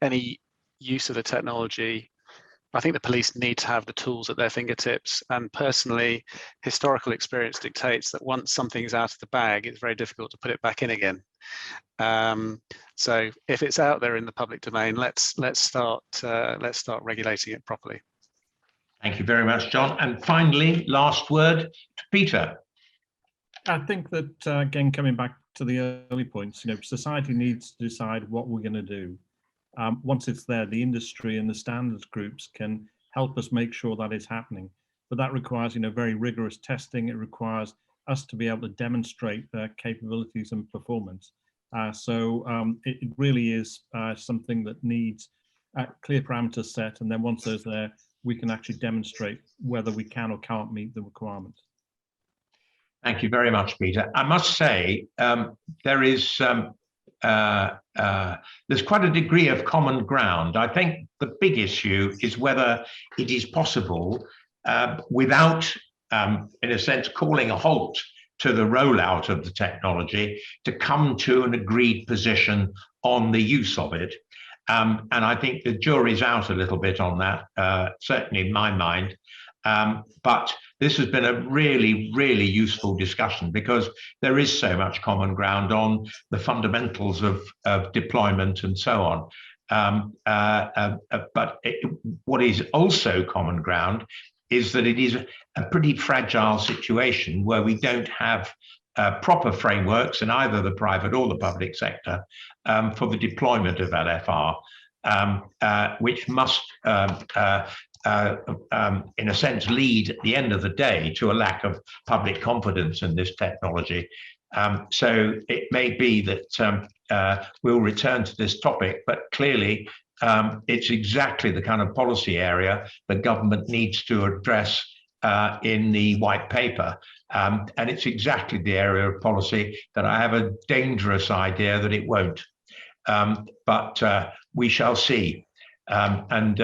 any use of the technology, I think the police need to have the tools at their fingertips, and personally, historical experience dictates that once something is out of the bag, it's very difficult to put it back in again. So if it's out there in the public domain, let's start regulating it properly. Thank you very much, John. And finally, last word to Peter. I think that again, coming back to the early points, society needs to decide what we're going to do. Once it's there, the industry and the standards groups can help us make sure that is happening. But that requires, very rigorous testing. It requires us to be able to demonstrate their capabilities and performance. So it really is something that needs clear parameters set. And then once those are there, we can actually demonstrate whether we can or can't meet the requirements. Thank you very much, Peter. I must say there is there's quite a degree of common ground. I think the big issue is whether it is possible without, in a sense, calling a halt to the rollout of the technology to come to an agreed position on the use of it. And I think the jury's out a little bit on that, certainly in my mind. But this has been a really, really useful discussion because there is so much common ground on the fundamentals of deployment and so on. But what is also common ground is that it is a pretty fragile situation where we don't have proper frameworks in either the private or the public sector for the deployment of LFR, which must, in a sense, lead at the end of the day to a lack of public confidence in this technology. So it may be that we'll return to this topic, but clearly it's exactly the kind of policy area the government needs to address in the white paper. And it's exactly the area of policy that I have a dangerous idea that it won't. But we shall see. And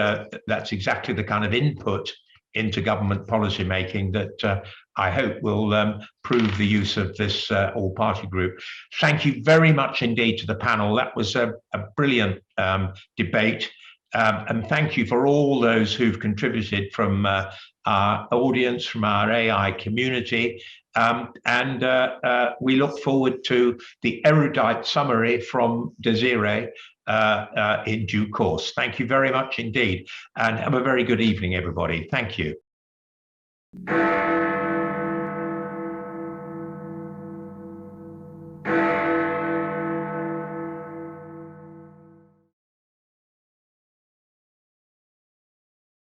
that's exactly the kind of input into government policy making that I hope will prove the use of this all-party group. Thank you very much indeed to the panel. That was a brilliant debate. And thank you for all those who've contributed from our audience, from our AI community. And we look forward to the erudite summary from Désirée in due course. Thank you very much indeed. And have a very good evening, everybody. Thank you.